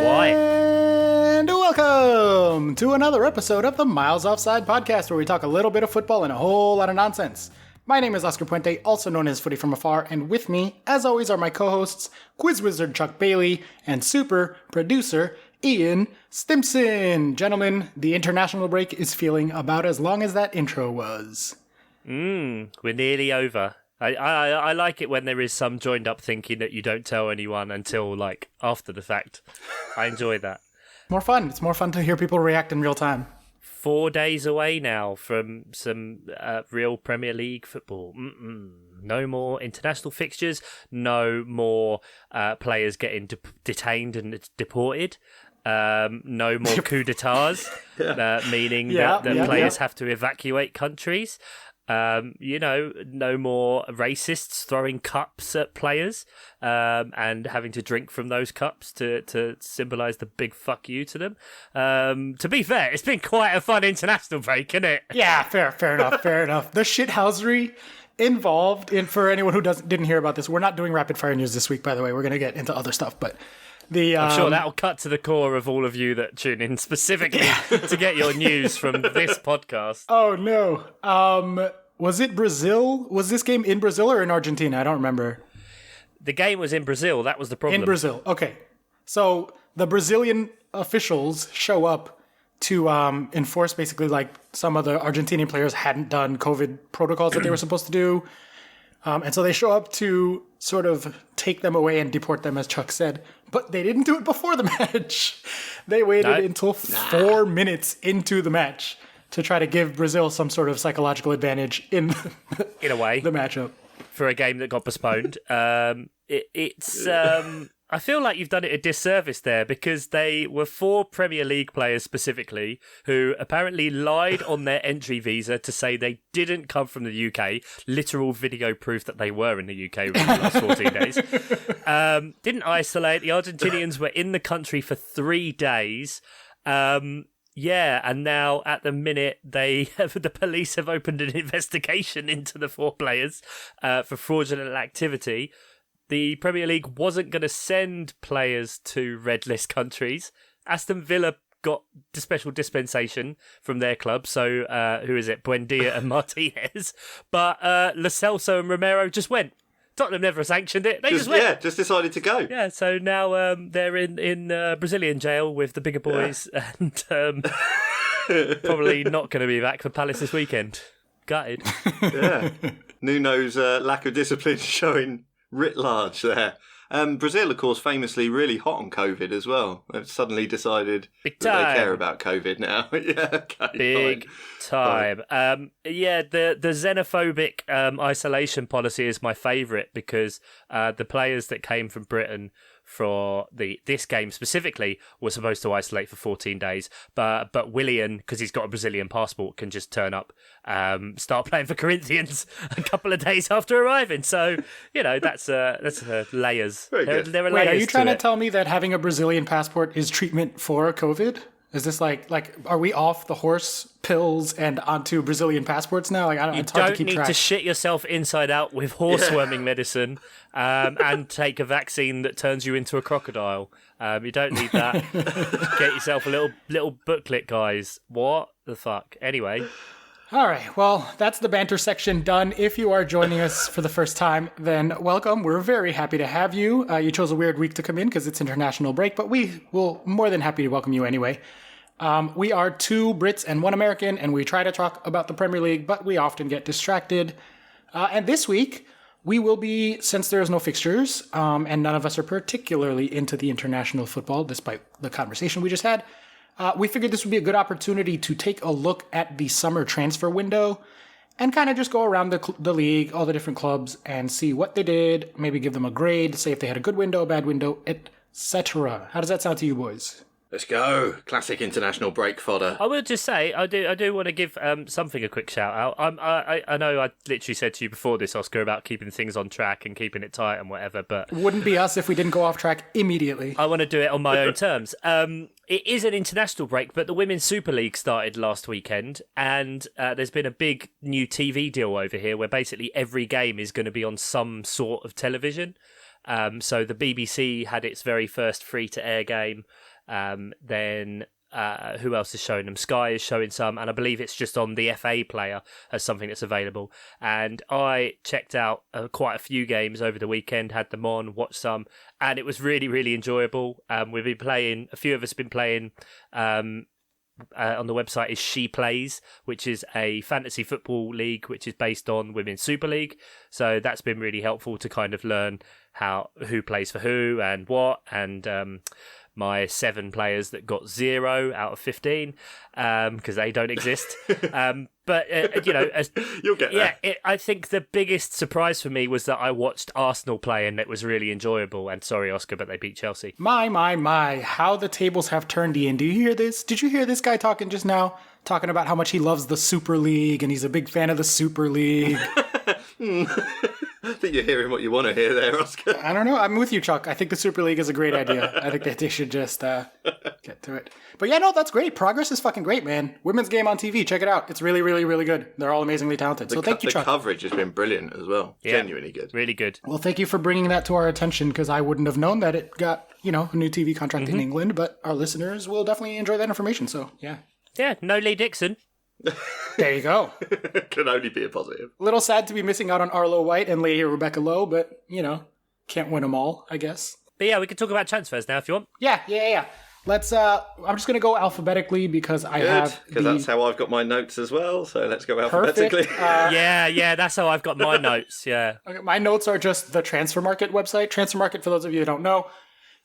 Why? And welcome to another episode of the Miles Offside podcast, where we talk a little bit of football and a whole lot of nonsense. My name is Oscar Puente, also known as Footy From Afar, and with me, as always, are my co-hosts, Quiz Wizard Chuck Bailey and super producer Ian Stimson. Gentlemen, the international break is feeling about as long as that intro was. We're nearly over. I like it when there is some joined up thinking that you don't tell anyone until like after the fact. I enjoy that. More fun. It's more fun to hear people react in real time. 4 days away now from some real Premier League football. No more international fixtures. No more players getting detained and deported. No more coup d'etats, meaning that players have to evacuate countries. No more racists throwing cups at players and having to drink from those cups to symbolise the big fuck you to them. To be fair, it's been quite a fun international break, isn't it? Yeah, fair enough. The shithousery involved for anyone who didn't hear about this. We're not doing rapid fire news this week, by the way. We're going to get into other stuff, but I'm sure that'll cut to the core of all of you that tune in specifically to get your news from this podcast. Oh, no. Was it Brazil? Was this game in Brazil or in Argentina? I don't remember. The game was in Brazil. That was the problem. In Brazil. Okay. So the Brazilian officials show up to enforce basically like some of the Argentinian players hadn't done COVID protocols that they were supposed to do. And so they show up to sort of take them away and deport them, as Chuck said. But they didn't do it before the match. They waited until 4 minutes into the match to try to give Brazil some sort of psychological advantage in a way, the matchup. For a game that got postponed. I feel like you've done it a disservice there, because they were 4 Premier League players specifically who apparently lied on their entry visa to say they didn't come from the UK. Literal video proof that they were in the UK within the last 14 days. Didn't isolate. The Argentinians were in the country for 3 days. And now at the minute the police have opened an investigation into the 4 players for fraudulent activity. The Premier League wasn't going to send players to red list countries. Aston Villa got the special dispensation from their club, so who is it? Buendia and Martinez. But Lo Celso and Romero just went. Tottenham never sanctioned it. They just went. Yeah, just decided to go. Yeah, so now they're in Brazilian jail with the bigger boys, and probably not going to be back for Palace this weekend. Gutted. Yeah. Nuno's lack of discipline showing writ large there. Brazil, of course, famously really hot on COVID as well. They've suddenly decided that they care about COVID now. Yeah, okay, big time. The xenophobic isolation policy is my favourite, because the players that came from Britain for this game specifically were supposed to isolate for 14 days, but Willian, because he's got a Brazilian passport, can just turn up, start playing for Corinthians a couple of days after arriving. So that's layers. Very good. There are Wait, layers. are you trying to tell me that having a Brazilian passport is treatment for COVID? Is this like are we off the horse pills and onto Brazilian passports now? Like, it's hard to keep track. You don't need to shit yourself inside out with horseworming medicine and take a vaccine that turns you into a crocodile. You don't need that. Get yourself a little booklet, guys. What the fuck? Anyway. All right, well, that's the banter section done. If you are joining us for the first time, then welcome. We're very happy to have you. You chose a weird week to come in because it's international break, but we will more than happy to welcome you anyway. We are 2 Brits and 1 American, and we try to talk about the Premier League, but we often get distracted. And this week, we will be, since there's no fixtures, and none of us are particularly into the international football, despite the conversation we just had, we figured this would be a good opportunity to take a look at the summer transfer window and kind of just go around the league, all the different clubs, and see what they did, maybe give them a grade, say if they had a good window, a bad window, etc. How does that sound to you boys? Let's go. Classic international break fodder. I will just say, I do want to give something a quick shout out. I know I literally said to you before this, Oscar, about keeping things on track and keeping it tight and whatever, but wouldn't be us if we didn't go off track immediately. I want to do it on my own terms. It is an international break, but the Women's Super League started last weekend, and there's been a big new TV deal over here where basically every game is going to be on some sort of television. So the BBC had its very first free-to-air game Then who else is showing them? Sky is showing some, and I believe it's just on the FA Player as something that's available. And I checked out quite a few games over the weekend, had them on, watched some, and it was really, really enjoyable. We've been playing, a few of us have been playing on the website is She Plays, which is a fantasy football league which is based on Women's Super League. So that's been really helpful to kind of learn who plays for who and what, and my 7 players that got 0 out of 15 because they don't exist. But you'll get there. I think the biggest surprise for me was that I watched Arsenal play and it was really enjoyable. And sorry, Oscar, but they beat Chelsea. My, how the tables have turned, Ian. Do you hear this? Did you hear this guy talking just now? Talking about how much he loves the Super League and he's a big fan of the Super League. I think you're hearing what you want to hear there, Oscar. I don't know. I'm with you, Chuck. I think the Super League is a great idea. I think that they should just get to it. But yeah, no, that's great. Progress is fucking great, man. Women's game on TV. Check it out. It's really, really, really good. They're all amazingly talented. So thank you, Chuck. The coverage has been brilliant as well. Yeah, genuinely good. Really good. Well, thank you for bringing that to our attention because I wouldn't have known that it got, a new TV contract in England. But our listeners will definitely enjoy that information. So, yeah. Yeah, no Lee Dixon. There you go. Can only be a positive. A little sad to be missing out on Arlo White and Lady Rebecca Lowe, but, can't win them all, I guess. But yeah, we can talk about transfers now if you want. Yeah. Let's, I'm just going to go alphabetically because I have... Because that's how I've got my notes as well, so let's go alphabetically. Yeah, that's how I've got my notes, yeah. Okay, my notes are just the Transfer Market website. Transfer Market, for those of you who don't know.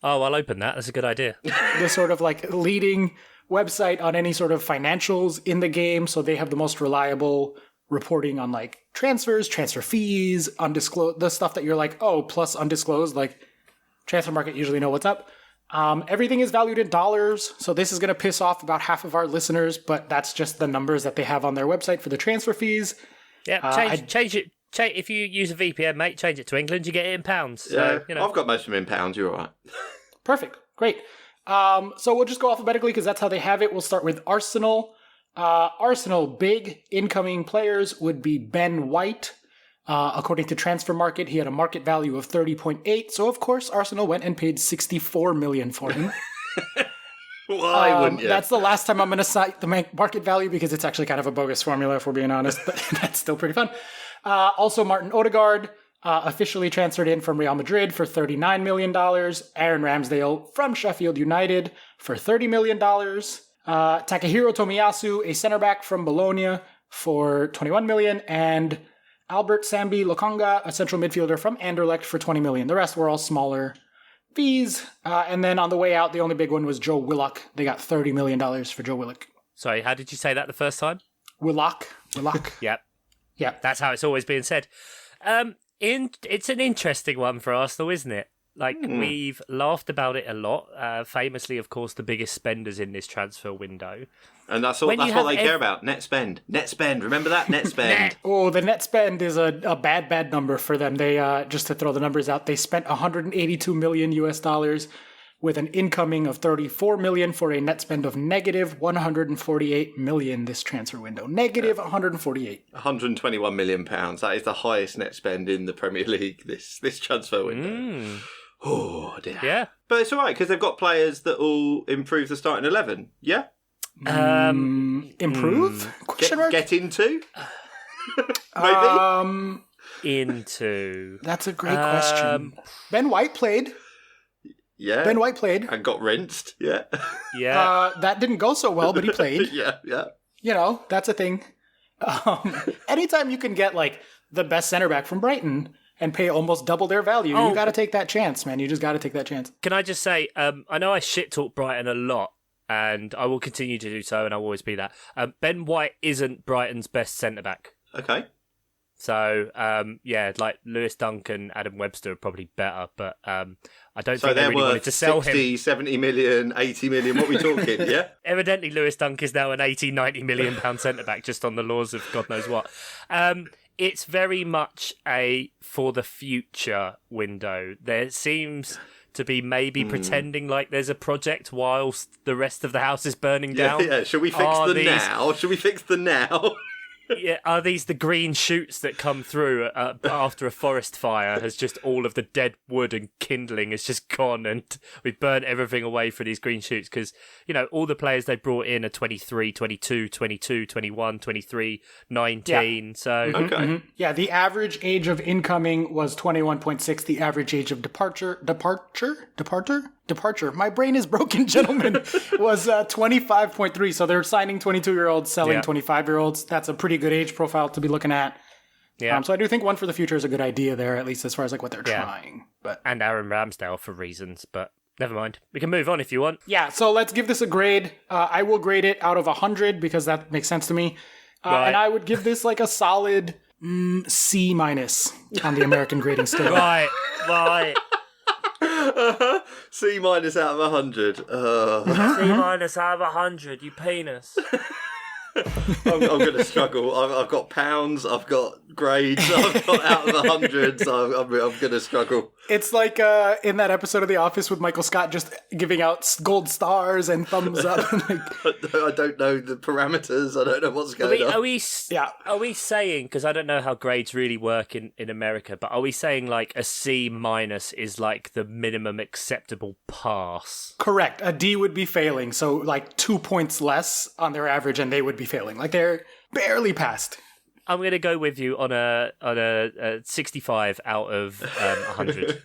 Oh, I'll open that. That's a good idea. The sort of leading website on any sort of financials in the game, so they have the most reliable reporting on transfers, transfer fees, undisclosed, the stuff that you're plus undisclosed, Transfer Market usually know what's up. Everything is valued in dollars, so this is going to piss off about half of our listeners, but that's just the numbers that they have on their website for the transfer fees. Yeah, change it. If you use a VPN, mate, change it to England, you get it in pounds. Yeah, so, I've got most of them in pounds, you're all right. Perfect, great. So we'll just go alphabetically because that's how they have it. We'll start with Arsenal. Arsenal big incoming players would be Ben White. According to Transfer Market, he had a market value of 30.8. So of course Arsenal went and paid 64 million for him. Why wouldn't you? That's the last time I'm going to cite the market value because it's actually kind of a bogus formula if we're being honest, but that's still pretty fun. Also Martin Odegaard. Officially transferred in from Real Madrid for $39 million. Aaron Ramsdale from Sheffield United for $30 million. Takahiro Tomiyasu, a center back from Bologna for $21 million. And Albert Sambi Lokonga, a central midfielder from Anderlecht for $20 million. The rest were all smaller fees. And then on the way out, the only big one was Joe Willock. They got $30 million for Joe Willock. Sorry, how did you say that the first time? Willock. Yep. That's how it's always being said. It's an interesting one for Arsenal, isn't it? We've laughed about it a lot. Famously, of course, the biggest spenders in this transfer window. And that's what they care about. Net spend. Remember that? Net spend. Oh, the net spend is a bad number for them. They just to throw the numbers out, they spent $182 million US with an incoming of $34 million for a net spend of negative $148 million this transfer window. Negative 148. £121 million. That is the highest net spend in the Premier League this transfer window. Oh, dear. Yeah. But it's all right because they've got players that will improve the starting 11. Yeah? Improve? Question mark? Get into? Maybe? Into. That's a great question. Ben White played. Yeah. Ben White played. And got rinsed. Yeah. Yeah. That didn't go so well, but he played. Yeah. That's a thing. Anytime you can get the best center back from Brighton and pay almost double their value, you got to take that chance, man. You just got to take that chance. Can I just say, I know I shit talk Brighton a lot, and I will continue to do so, and I'll always be that. Ben White isn't Brighton's best centre back. Okay. So, Lewis Dunk and Adam Webster are probably better, but I don't think they really wanted to sell 60, him. 70 million, 80 million, what are we talking, yeah? Evidently, Lewis Dunk is now an 80, 90 million pound centre-back just on the laws of God knows what. It's very much a for the future window. There seems to be maybe pretending like there's a project whilst the rest of the house is burning down. Yeah. Should we fix now? Yeah, are these the green shoots that come through after a forest fire? Has just all of the dead wood and kindling has just gone, and we've burnt everything away for these green shoots? Because, all the players they brought in are 23, 22, 22, 21, 23, 19. Yeah. So okay. Mm-hmm. Yeah, the average age of incoming was 21.6. The average age of departure. My brain is broken, gentlemen. Was 25.3. So they're signing 22-year-olds, selling 25-year-olds. That's a pretty good age profile to be looking at. Yeah. So I do think one for the future is a good idea there, at least as far as what they're trying. And Aaron Ramsdale for reasons, but never mind. We can move on if you want. Yeah. So let's give this a grade. I will grade it out of 100 because that makes sense to me. Right. And I would give this a solid C- on the American grading scale. Right. C- out of 100. C- out of 100, you penis. I'm going to struggle. I've got pounds, I've got grades, I've got out of 100, so I'm going to struggle. It's like in that episode of The Office with Michael Scott just giving out gold stars and thumbs up. I don't know the parameters. I don't know what's going on. Are we saying, because I don't know how grades really work in America, but are we saying a C- is the minimum acceptable pass? Correct. A D would be failing, so 2 points less on their average and they would be failing. They're barely passed. I'm going to go with you on a 65 out of 100.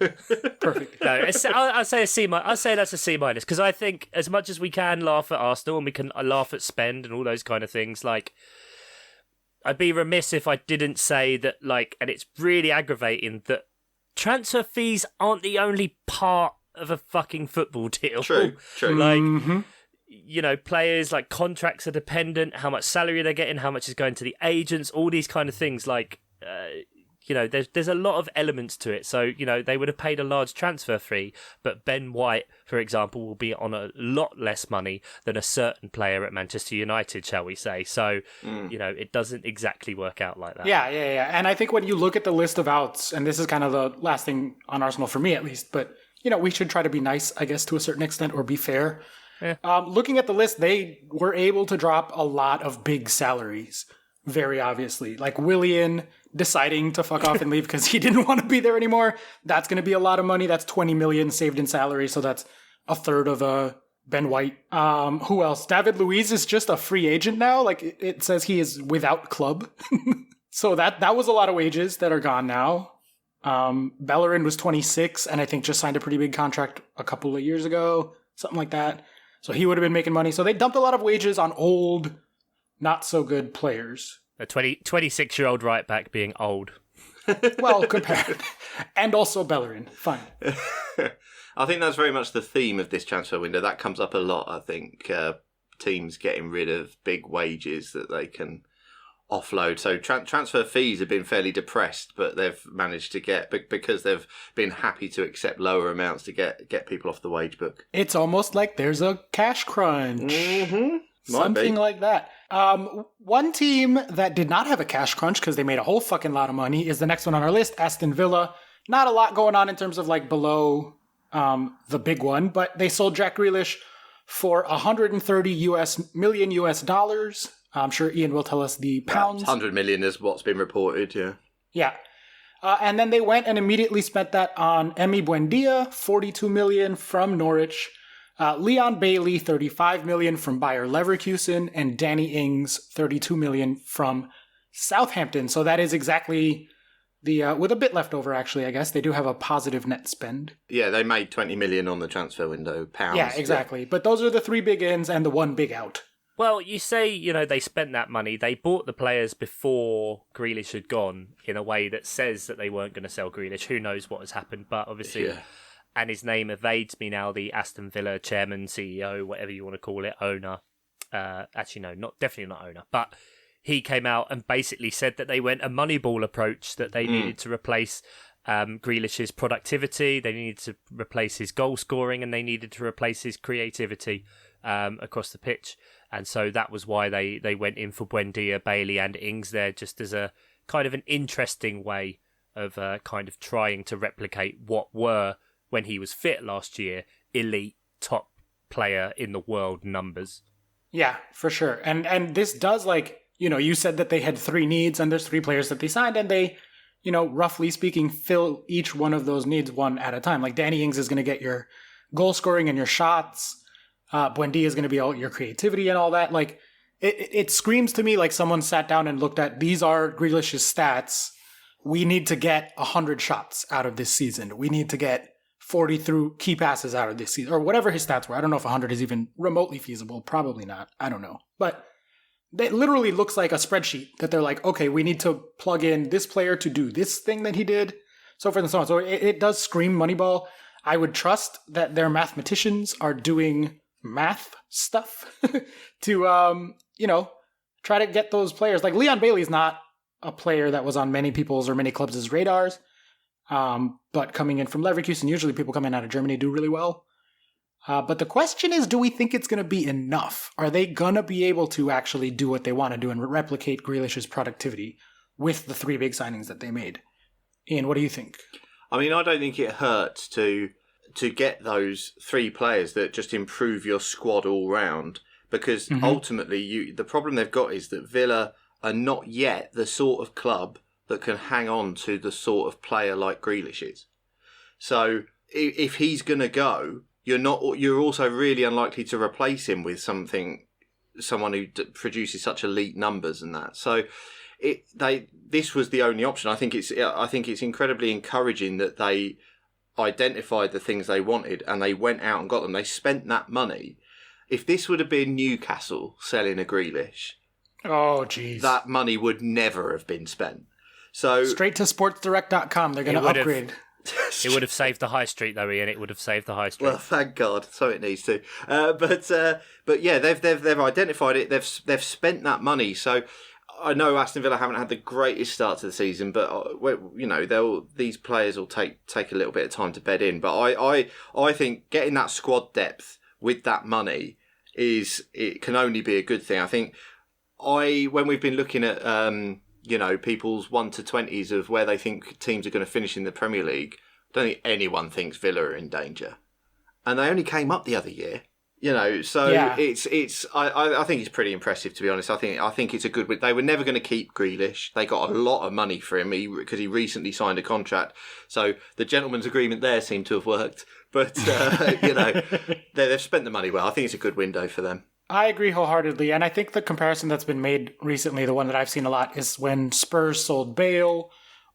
Perfect. No, I'll say a C-. I'll say that's a C- because I think as much as we can laugh at Arsenal and we can laugh at spend and all those kind of things, I'd be remiss if I didn't say that, and it's really aggravating that transfer fees aren't the only part of a fucking football deal. True. Players contracts are dependent, how much salary they're getting, how much is going to the agents, all these kind of things. There's a lot of elements to it. So, they would have paid a large transfer fee, but Ben White, for example, will be on a lot less money than a certain player at Manchester United, shall we say. So, it doesn't exactly work out like that. Yeah. And I think when you look at the list of outs, and this is kind of the last thing on Arsenal for me at least, but, we should try to be nice, I guess, to a certain extent, or be fair. Yeah. Looking at the list, they were able to drop a lot of big salaries, very obviously. Willian deciding to fuck off and leave because he didn't want to be there anymore. That's going to be a lot of money. That's 20 million saved in salary, so that's a third of Ben White. Who else? David Luiz is just a free agent now. It says he is without club. So that was a lot of wages that are gone now. Bellerin was 26 and I think just signed a pretty big contract a couple of years ago, something like that. So he would have been making money. So they dumped a lot of wages on old, not so good players. A 26-year-old right back being old. Well, compared. And also Bellerin. Fine. I think that's very much the theme of this transfer window. That comes up a lot, I think. Teams getting rid of big wages that they can offload. So transfer fees have been fairly depressed, but they've managed to get, because they've been happy to accept lower amounts to get people off the wage book. It's almost like there's a cash crunch. Mm-hmm. Something like that. One team that did not have a cash crunch because they made a whole fucking lot of money is the next one on our list, Aston Villa. Not a lot going on in terms of below the big one, but they sold Jack Grealish for $130 million US. I'm sure Ian will tell us the pounds. 100 million is what's been reported, yeah. Yeah. And then they went and immediately spent that on Emi Buendia, 42 million from Norwich, Leon Bailey, 35 million from Bayer Leverkusen, and Danny Ings, 32 million from Southampton. So that is exactly with a bit left over, actually, I guess. They do have a positive net spend. Yeah, they made 20 million on the transfer window, pounds. Yeah, exactly. Yeah. But those are the three big ins and the one big out. Well, you say, they spent that money. They bought the players before Grealish had gone in a way that says that they weren't going to sell Grealish. Who knows what has happened, but obviously, and his name evades me now, the Aston Villa chairman, CEO, whatever you want to call it, owner. Actually, no, definitely not owner, but he came out and basically said that they went a Moneyball approach, that they needed to replace Grealish's productivity, they needed to replace his goal scoring, and they needed to replace his creativity across the pitch. And so that was why they went in for Buendia, Bailey and Ings there, just as a kind of an interesting way of kind of trying to replicate what were, when he was fit last year, elite top player in the world numbers. Yeah, for sure. And this does You said that they had 3 needs and there's 3 players that they signed and they, roughly speaking, fill each one of those needs one at a time. Like Danny Ings is going to get your goal scoring and your shots. Buendia is going to be all your creativity and all that. Like it screams to me like someone sat down and looked at, these are Grealish's stats. We need to get 100 shots out of this season. We need to get 40 through key passes out of this season, or whatever his stats were. I don't know if 100 is even remotely feasible. Probably not. I don't know. But it literally looks like a spreadsheet that they're like, okay, we need to plug in this player to do this thing that he did, so forth and so on. So it does scream Moneyball. I would trust that their mathematicians are doing math stuff to, try to get those players. Like Leon Bailey's not a player that was on many people's or many clubs' radars. But coming in from Leverkusen, usually people coming out of Germany do really well. But the question is, do we think it's going to be enough? Are they going to be able to actually do what they want to do and replicate Grealish's productivity with the 3 big signings that they made? Ian, what do you think? I mean, I don't think it hurts to get those 3 players that just improve your squad all round, because ultimately the problem they've got is that Villa are not yet the sort of club that can hang on to the sort of player like Grealish is. So if he's going to go, you're also really unlikely to replace him with someone who produces such elite numbers and that. So this was the only option. I think it's incredibly encouraging that they identified the things they wanted and they went out and got them. They spent that money. If this would have been Newcastle selling a Grealish, oh geez, that money would never have been spent. So straight to sportsdirect.com, they're going to upgrade. It would have saved the high street, though, Ian. It would have saved the high street. Well, thank God. So it needs to. But yeah, they've identified it. They've spent that money. So I know Aston Villa haven't had the greatest start to the season, but these players will take a little bit of time to bed in. But I think getting that squad depth with that money it can only be a good thing. I think when we've been looking at people's 1 to 20s of where they think teams are going to finish in the Premier League, I don't think anyone thinks Villa are in danger, and they only came up the other year. So yeah. I think it's pretty impressive, to be honest. I think it's a good win. They were never going to keep Grealish. They got a lot of money for him because he recently signed a contract. So the gentleman's agreement there seemed to have worked. But they've spent the money well. I think it's a good window for them. I agree wholeheartedly, and I think the comparison that's been made recently, the one that I've seen a lot, is when Spurs sold Bale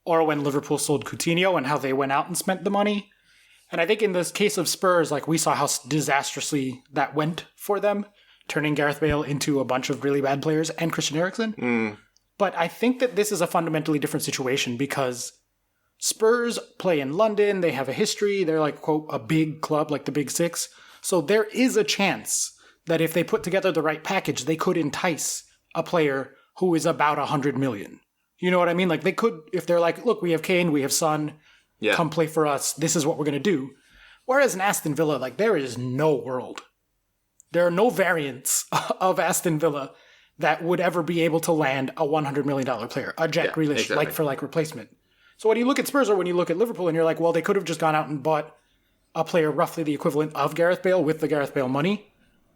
or when Liverpool sold Coutinho and how they went out and spent the money. And I think in this case of Spurs, like we saw how disastrously that went for them, turning Gareth Bale into a bunch of really bad players and Christian Eriksen. But I think that this is a fundamentally different situation because Spurs play in London, they have a history, they're like, quote, a big club like the Big Six. So there is a chance that if they put together the right package, they could entice a player who is about 100 million. You know what I mean? Like they could, if they're like, look, we have Kane, we have Son, come play for us, this is what we're going to do. Whereas in Aston Villa, like there is no world. There are no variants of Aston Villa that would ever be able to land a $100 million player, a Jack Grealish, exactly. like for like replacement. So when you look at Spurs or when you look at Liverpool and you're like, well, they could have just gone out and bought a player roughly the equivalent of Gareth Bale with the Gareth Bale money.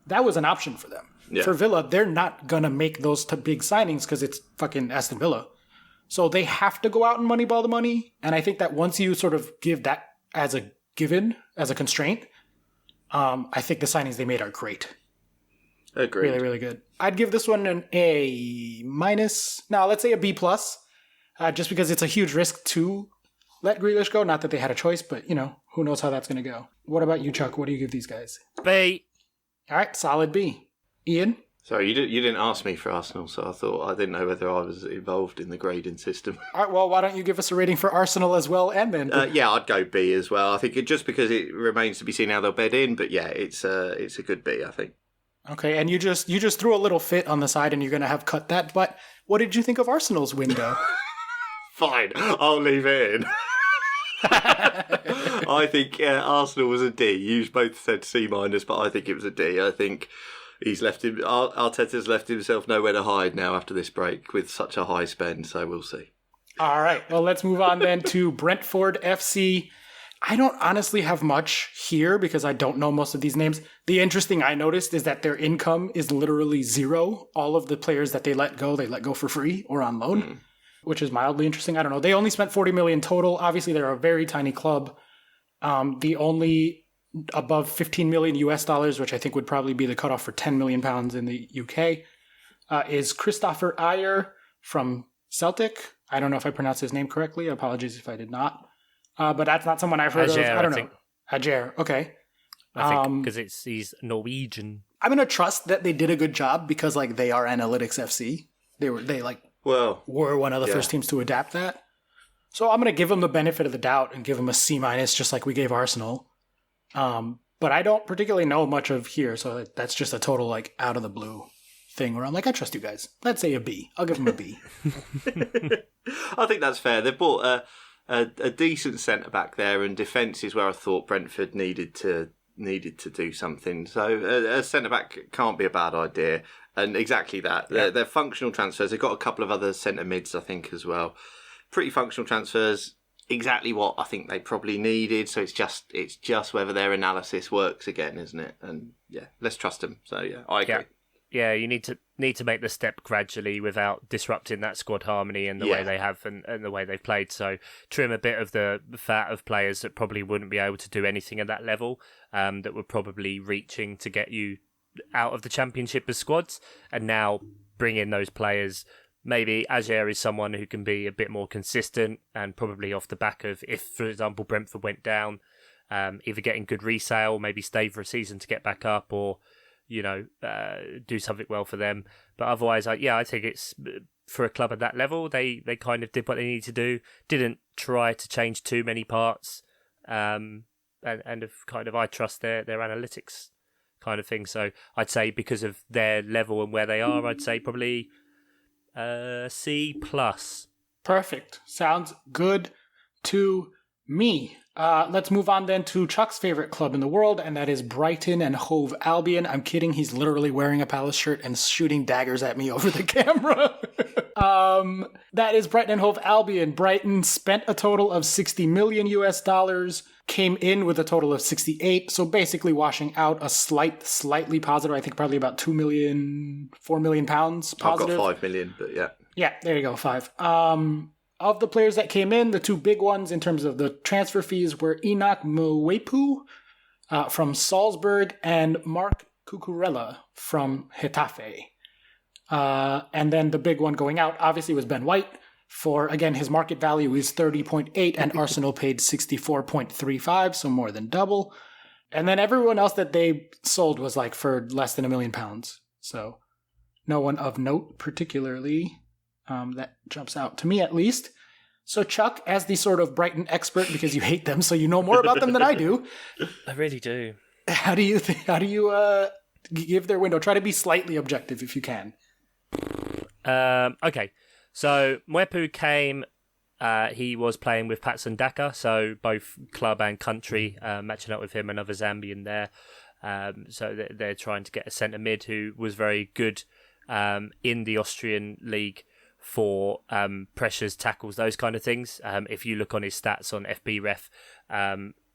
That was an option for them. Yeah. For Villa, they're not going to make those big signings because it's fucking Aston Villa. So they have to go out and moneyball the money. And I think that once you sort of give that as a given, as a constraint, I think the signings they made are great. Agreed. Really, really good. I'd give this one an A-. No, let's say a B+. Just because it's a huge risk to let Grealish go. Not that they had a choice, but, who knows how that's going to go. What about you, Chuck? What do you give these guys? B. All right, solid B. Ian? Sorry, you didn't ask me for Arsenal, so I didn't know whether I was involved in the grading system. All right, well, why don't you give us a rating for Arsenal as well, and then... yeah, I'd go B as well. I think just because it remains to be seen how they'll bed in, but yeah, it's a good B, I think. Okay, and you just threw a little fit on the side, and you're going to have cut that, but what did you think of Arsenal's window? Fine, I'll leave it in. I think Arsenal was a D. You both said C-, but I think it was a D. I think Arteta's left himself nowhere to hide now after this break with such a high spend, so we'll see. All right, well, let's move on then to Brentford FC. I don't honestly have much here because I don't know most of these names. The interesting I noticed is that their income is literally zero. All of the players that they let go for free or on loan, which is mildly interesting. I don't know. They only spent 40 million total. Obviously, they're a very tiny club. The only above 15 million US dollars, which I think would probably be the cutoff for 10 million pounds in the UK, is Christopher Iyer from Celtic. I don't know if I pronounced his name correctly. Apologies if I did not. But that's not someone I've heard of. I don't know. Ajer, okay. I think because he's Norwegian. I'm gonna trust that they did a good job because they are Analytics FC. They were one of the first teams to adapt that. So I'm gonna give them the benefit of the doubt and give them a C-, just like we gave Arsenal. But I don't particularly know much of here, so that's just a total out of the blue thing where I'm like, I trust you guys. Let's say a B. I'll give them a B. I think that's fair. They bought a decent centre back there, and defence is where I thought Brentford needed to do something. So a centre back can't be a bad idea, and exactly that. Yeah. They're functional transfers. They've got a couple of other centre mids, I think, as well. Pretty functional transfers. Exactly what I think they probably needed. So it's just whether their analysis works again, isn't it? And let's trust them. So I agree. Yeah, you need to make the step gradually without disrupting that squad harmony and the way they have and the way they've played. So trim a bit of the fat of players that probably wouldn't be able to do anything at that level, that were probably reaching to get you out of the Championship as squads, and now bring in those players. Maybe Ajer is someone who can be a bit more consistent and probably off the back of, if, for example, Brentford went down, either getting good resale, maybe stay for a season to get back up, or do something well for them. But otherwise, I think it's for a club at that level, they kind of did what they needed to do. Didn't try to change too many parts, and I trust their analytics kind of thing. So I'd say because of their level and where they are, I'd say probably C+. Perfect. Sounds good to me. Let's move on then to Chuck's favorite club in the world, and that is Brighton and Hove Albion. I'm kidding. He's literally wearing a Palace shirt and shooting daggers at me over the camera. That is Brighton and Hove Albion. Brighton spent a total of 60 million US dollars, came in with a total of 68, so basically washing out a slightly positive, I think probably about 4 million pounds positive. I've got 5 million, but yeah. Yeah, there you go, 5. Of the players that came in, the two big ones in terms of the transfer fees were Enoch Mwepu from Salzburg and Mark Cucurella from Getafe. And then the big one going out, obviously, was Ben White. For, again, his market value is 30.8 and Arsenal paid 64.35, so more than double. And then everyone else that they sold was for less than £1 million. So no one of note particularly. That jumps out to me, at least. So, Chuck, as the sort of Brighton expert, because you hate them, so you know more about them than I do. I really do. How do you give their window? Try to be slightly objective if you can. Okay. So, Mwepu came. He was playing with Patson Daka, so both club and country, matching up with him, another Zambian there. So they're trying to get a centre mid who was very good in the Austrian league for pressures, tackles, those kind of things. If you look on his stats on FBref,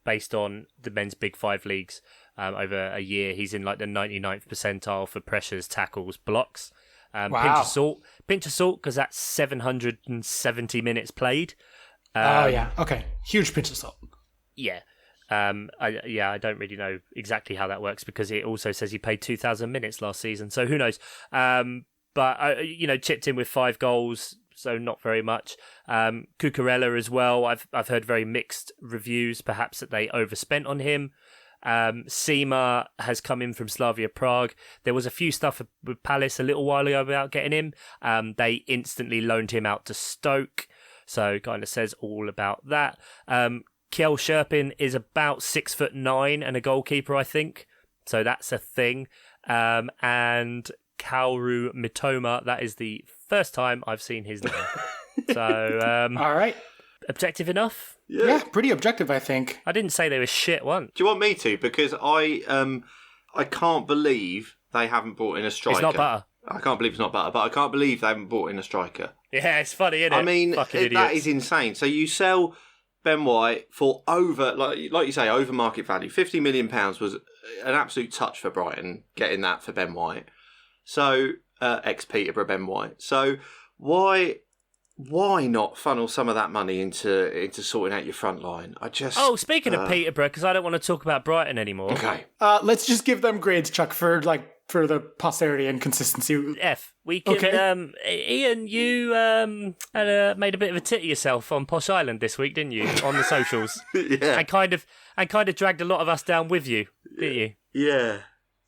based on the men's Big Five leagues over a year, he's in the 99th percentile for pressures, tackles, blocks. Wow. Pinch of salt, because that's 770 minutes played. Okay. Huge pinch of salt. Yeah. I don't really know exactly how that works because it also says he played 2,000 minutes last season, so who knows. But chipped in with 5 goals, so not very much. Cucurella as well. I've heard very mixed reviews, perhaps that they overspent on him. Sima has come in from Slavia Prague. There was a few stuff with Palace a little while ago about getting him. They instantly loaned him out to Stoke, so kind of says all about that. Kjell Sherpin is about 6'9" and a goalkeeper, I think. So that's a thing. And Kaoru Mitoma, that is the first time I've seen his name. So, all right. Objective enough? Yeah, pretty objective, I think. I didn't say they were shit once. Do you want me to? Because I can't believe they haven't brought in a striker. It's not butter. I can't believe it's not butter, but I can't believe they haven't brought in a striker. Yeah, it's funny, isn't it? I mean, that is insane. So you sell Ben White for over, like you say, over market value. £50 million was an absolute touch for Brighton, getting that for Ben White. So, ex-Peterborough Ben White. So, why not funnel some of that money into sorting out your front line? Speaking of Peterborough, because I don't want to talk about Brighton anymore. Okay. Let's just give them grades, Chuck, for the posterity and consistency. F. We can. Okay. Ian, you made a bit of a tit of yourself on Posh Island this week, didn't you? On the socials. Yeah. And kind of dragged a lot of us down with you, didn't you? Yeah.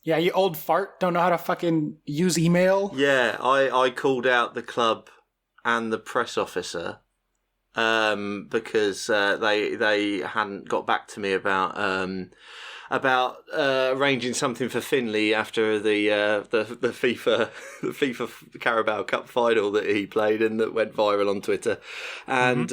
Yeah, you old fart. Don't know how to fucking use email. Yeah, I called out the club and the press officer because they hadn't got back to me about arranging something for Finlay after the FIFA Carabao Cup final that he played and that went viral on Twitter, and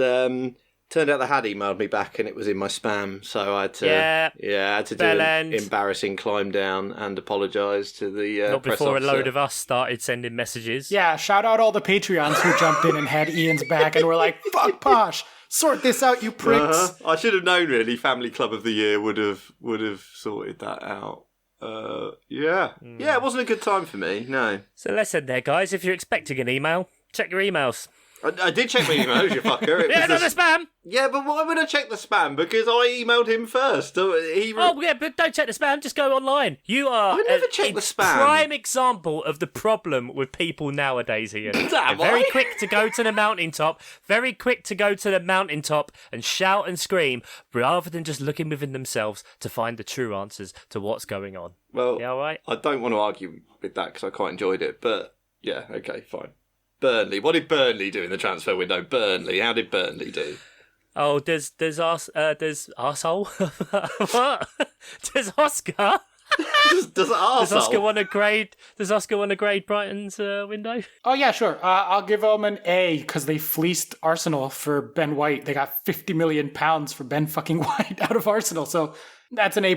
turned out they had emailed me back and it was in my spam, so I had to do an embarrassing climb down and apologise to the not press before officer. A load of us started sending messages. Yeah, shout out all the Patreons who jumped in and had Ian's back and were like, "Fuck Posh, sort this out, you pricks." I should have known. Really, Family Club of the Year would have sorted that out. Yeah, it wasn't a good time for me. No. So let's end there, guys. If you're expecting an email, check your emails. I did check my emails, you fucker. Yeah, not the spam. Yeah, but why would I check the spam? Because I emailed him first. Oh, yeah, but don't check the spam. Just go online. You are I never check the spam. Prime example of the problem with people nowadays, Ian. They're very quick to go to the mountaintop, and shout and scream, rather than just looking within themselves to find the true answers to what's going on. Well, yeah, all right? I don't want to argue with that because I quite enjoyed it, but yeah, okay, fine. Burnley. What did Burnley do in the transfer window? Burnley. How did Burnley do? Oh, there's arsehole. What? There's Oscar. Does Oscar want a grade? Does Oscar want a grade Brighton's window? Oh yeah, sure. I'll give them an A because they fleeced Arsenal for Ben White. They got £50 million for Ben fucking White out of Arsenal. So that's an A+.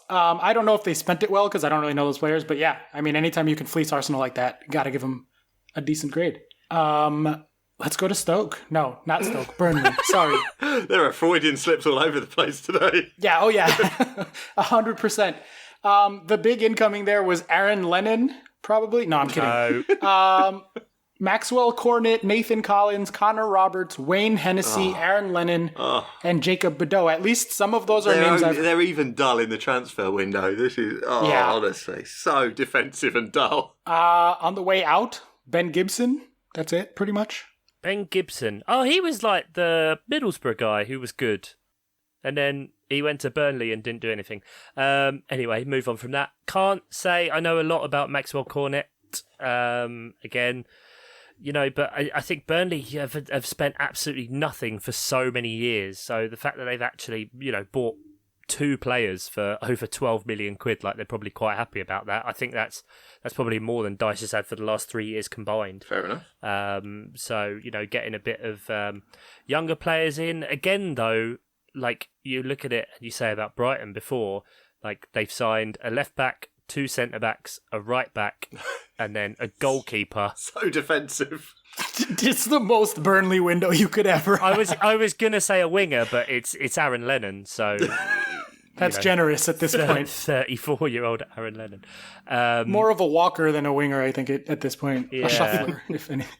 I don't know if they spent it well because I don't really know those players. But yeah, I mean, anytime you can fleece Arsenal like that, you got to give them a decent grade. Let's go to Stoke. No, not Stoke. Burnley. Sorry. There are Freudian slips all over the place today. Yeah. Oh yeah. 100%. The big incoming there was Aaron Lennon, probably. No, I'm kidding. No. Maxwell Cornet, Nathan Collins, Connor Roberts, Wayne Hennessy, Aaron Lennon, and Jacob Bedeau. At least some of those are names they're even dull in the transfer window. This is, honestly, so defensive and dull. On the way out, Ben Gibson. That's it, pretty much. Ben Gibson. Oh, he was like the Middlesbrough guy who was good. And then he went to Burnley and didn't do anything. Anyway, move on from that. Can't say I know a lot about Maxwell Cornet. Again, but I think Burnley have spent absolutely nothing for so many years. So the fact that they've actually, bought two players for over 12 million quid, like they're probably quite happy about that. I think that's probably more than Dice has had for the last 3 years combined. Fair enough. So, getting a bit of younger players in. Again, though, like you look at it and you say about Brighton before, like they've signed a left back, 2 centre backs, a right back, and then a goalkeeper. So defensive. It's the most Burnley window you could ever have. I was gonna say a winger, but it's Aaron Lennon, so that's generous at this point. 34-year-old Aaron Lennon. More of a walker than a winger, I think, at this point. Yeah. A shuffler, if anything.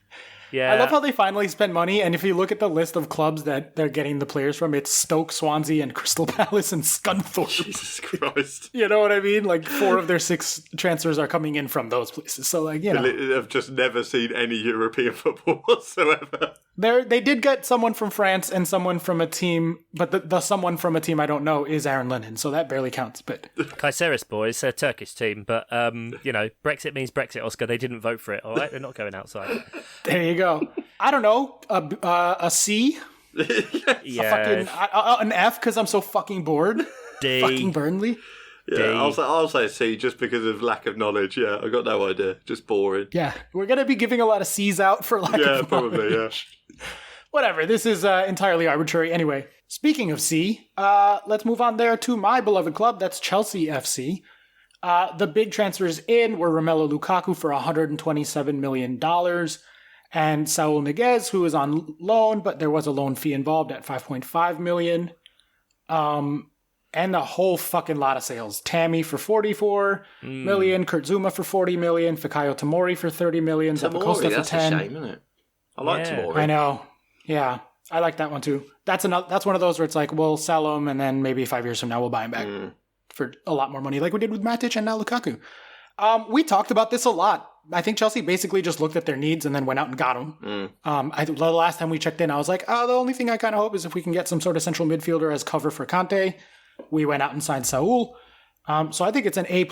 Yeah. I love how they finally spent money, and if you look at the list of clubs that they're getting the players from, it's Stoke, Swansea, and Crystal Palace, and Scunthorpe. Jesus Christ. You know what I mean? Like, 4 of their 6 transfers are coming in from those places. So, like, I've just never seen any European football whatsoever. They did get someone from France and someone from a team, but the someone from a team I don't know is Aaron Lennon, so that barely counts. But Kayserispor boys, a Turkish team, but Brexit means Brexit, Oscar. They didn't vote for it, all right? They're not going outside. There you go. I don't know, a C? Yeah. An F because I'm so fucking bored. D. Fucking Burnley. Yeah, I'll say C just because of lack of knowledge. Yeah, I got no idea. Just boring. Yeah, we're going to be giving a lot of C's out for lack of probably, knowledge. Whatever, this is entirely arbitrary. Anyway, speaking of C, let's move on there to my beloved club. That's Chelsea FC. The big transfers in were Romelu Lukaku for $127 million. and Saul Niguez, who is on loan, but there was a loan fee involved at 5.5 million. And a whole fucking lot of sales. Tammy for 44 million, Kurt Zuma for 40 million, Fikayo Tomori for 30 million, Zappacosta for 10. That's a shame, isn't it? I like Tomori. I know. Yeah, I like that one too. That's one of those where it's like, we'll sell them and then maybe 5 years from now we'll buy them back for a lot more money, like we did with Matic and now Lukaku. We talked about this a lot. I think Chelsea basically just looked at their needs and then went out and got them. The last time we checked in, I was like, the only thing I kind of hope is if we can get some sort of central midfielder as cover for Kante. We went out and signed Saul. So I think it's an A++++.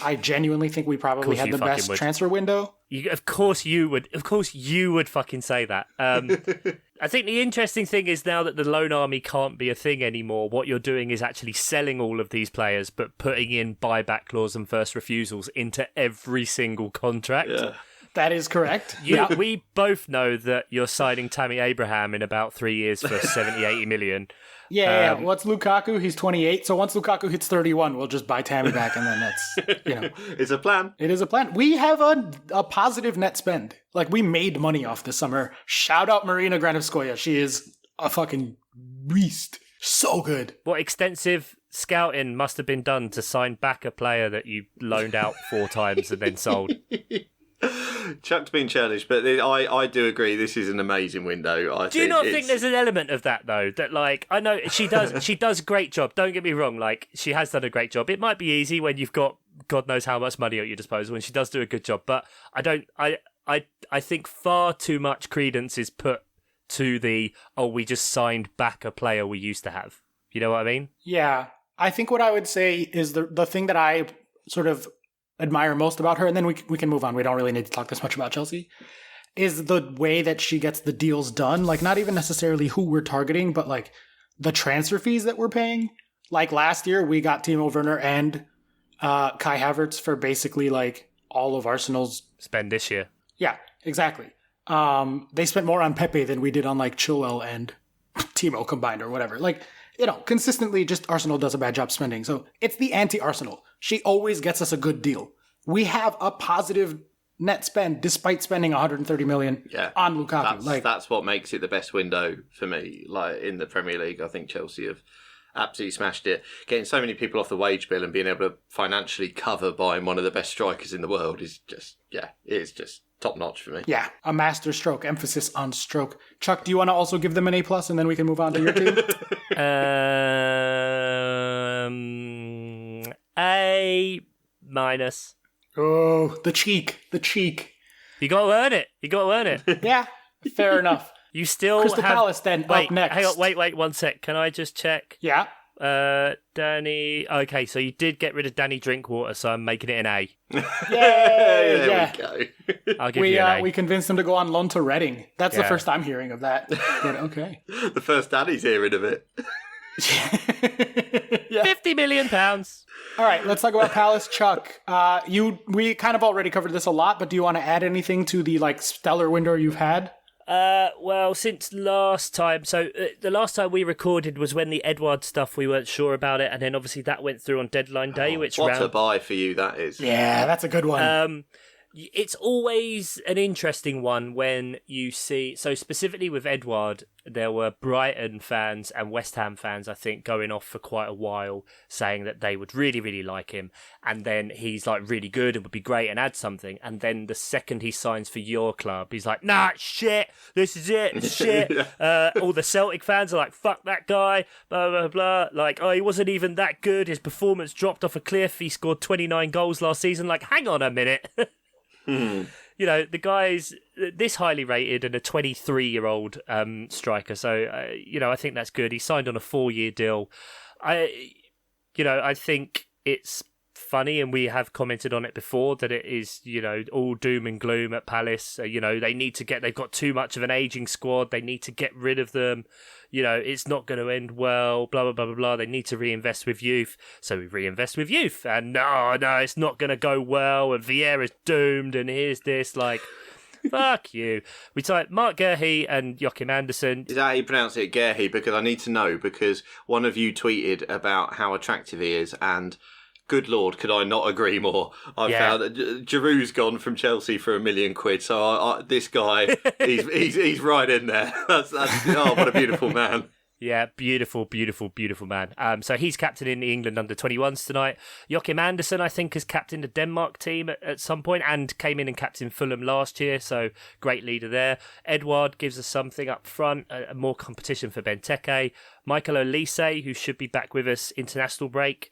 I genuinely think we probably had the best transfer window. Of course you would fucking say that. I think the interesting thing is now that the loan army can't be a thing anymore, what you're doing is actually selling all of these players, but putting in buyback clause and first refusals into every single contract. Yeah. That is correct. We both know that you're signing Tammy Abraham in about 3 years for 70, 80 million. Yeah. What's Lukaku? He's 28. So once Lukaku hits 31, we'll just buy Tammy back, and then that's, It's a plan. It is a plan. We have a positive net spend. Like, we made money off this summer. Shout out Marina Granovskaya. She is a fucking beast. So good. What extensive scouting must have been done to sign back a player that you loaned out 4 times and then sold? Chuck's been challenged, but I do agree this is an amazing window. Do you not think there's an element of that though? That like I know she does a great job. Don't get me wrong, like she has done a great job. It might be easy when you've got God knows how much money at your disposal, and she does do a good job. But I think far too much credence is put to we just signed back a player we used to have. You know what I mean? Yeah, I think what I would say is the thing that I sort of admire most about her, and then we can move on. We don't really need to talk this much about Chelsea, is the way that she gets the deals done. Like, not even necessarily who we're targeting, but like the transfer fees that we're paying. Like last year, we got Timo Werner and Kai Havertz for basically like all of Arsenal's spend this year. Yeah, exactly. They spent more on Pepe than we did on like Chilwell and Timo combined or whatever. Like, consistently just Arsenal does a bad job spending. So it's the anti-Arsenal. She always gets us a good deal. We have a positive net spend despite spending 130 million on Lukaku. That's what makes it the best window for me. Like in the Premier League, I think Chelsea have absolutely smashed it. Getting so many people off the wage bill and being able to financially cover buying one of the best strikers in the world is just, it's just top notch for me. Yeah, a master stroke, emphasis on stroke. Chuck, do you want to also give them an A+, and then we can move on to your team? A-. Oh, the cheek. You got to earn it. Yeah, fair enough. You still Crystal Palace then up next. Hang on, wait 1 sec. Can I just check? Yeah. Danny. Okay, so you did get rid of Danny Drinkwater, so I'm making it an A. There we go. I'll give you an A. We convinced him to go on loan to Reading. That's the first I'm hearing of that. But okay. The first Danny's hearing of it. £50 million. All right, let's talk about Palace. Chuck, we kind of already covered this a lot, but do you want to add anything to the stellar window you've had? Well, since last time, the last time we recorded was when the Edouard stuff, we weren't sure about it, and then obviously that went through on deadline day, a buy for you that is. Yeah, that's a good one. It's always an interesting one when you see, so specifically with Edouard, there were Brighton fans and West Ham fans, I think, going off for quite a while, saying that they would really, really like him. And then he's like really good and would be great and add something. And then the second he signs for your club, he's like, nah, shit, this is it, shit. All the Celtic fans are like, fuck that guy, blah, blah, blah. Like, he wasn't even that good. His performance dropped off a cliff. He scored 29 goals last season. Like, hang on a minute. The guy's this highly rated and a 23-year-old striker. So, I think that's good. He signed on a 4-year deal. I think it's funny, and we have commented on it before, that it is, all doom and gloom at Palace. They've got too much of an aging squad. They need to get rid of them. It's not going to end well, blah, blah, blah, blah, blah. They need to reinvest with youth. So we reinvest with youth. And no, it's not going to go well. And Vieira's doomed. And here's this, fuck you. We type Mark Guehi and Joachim Andersen. Is that how you pronounce it, Guehi? Because I need to know, because one of you tweeted about how attractive he is, and Good Lord, could I not agree more? I found that Giroud's gone from Chelsea for £1 million. So this guy, he's right in there. That's what a beautiful man. Yeah, beautiful, beautiful, beautiful man. So he's captaining the England under-21s tonight. Joachim Andersen, I think, has captained the Denmark team at some point and came in and captained Fulham last year, so great leader there. Edouard gives us something up front, more competition for Benteke. Michael Olise, who should be back with us international break,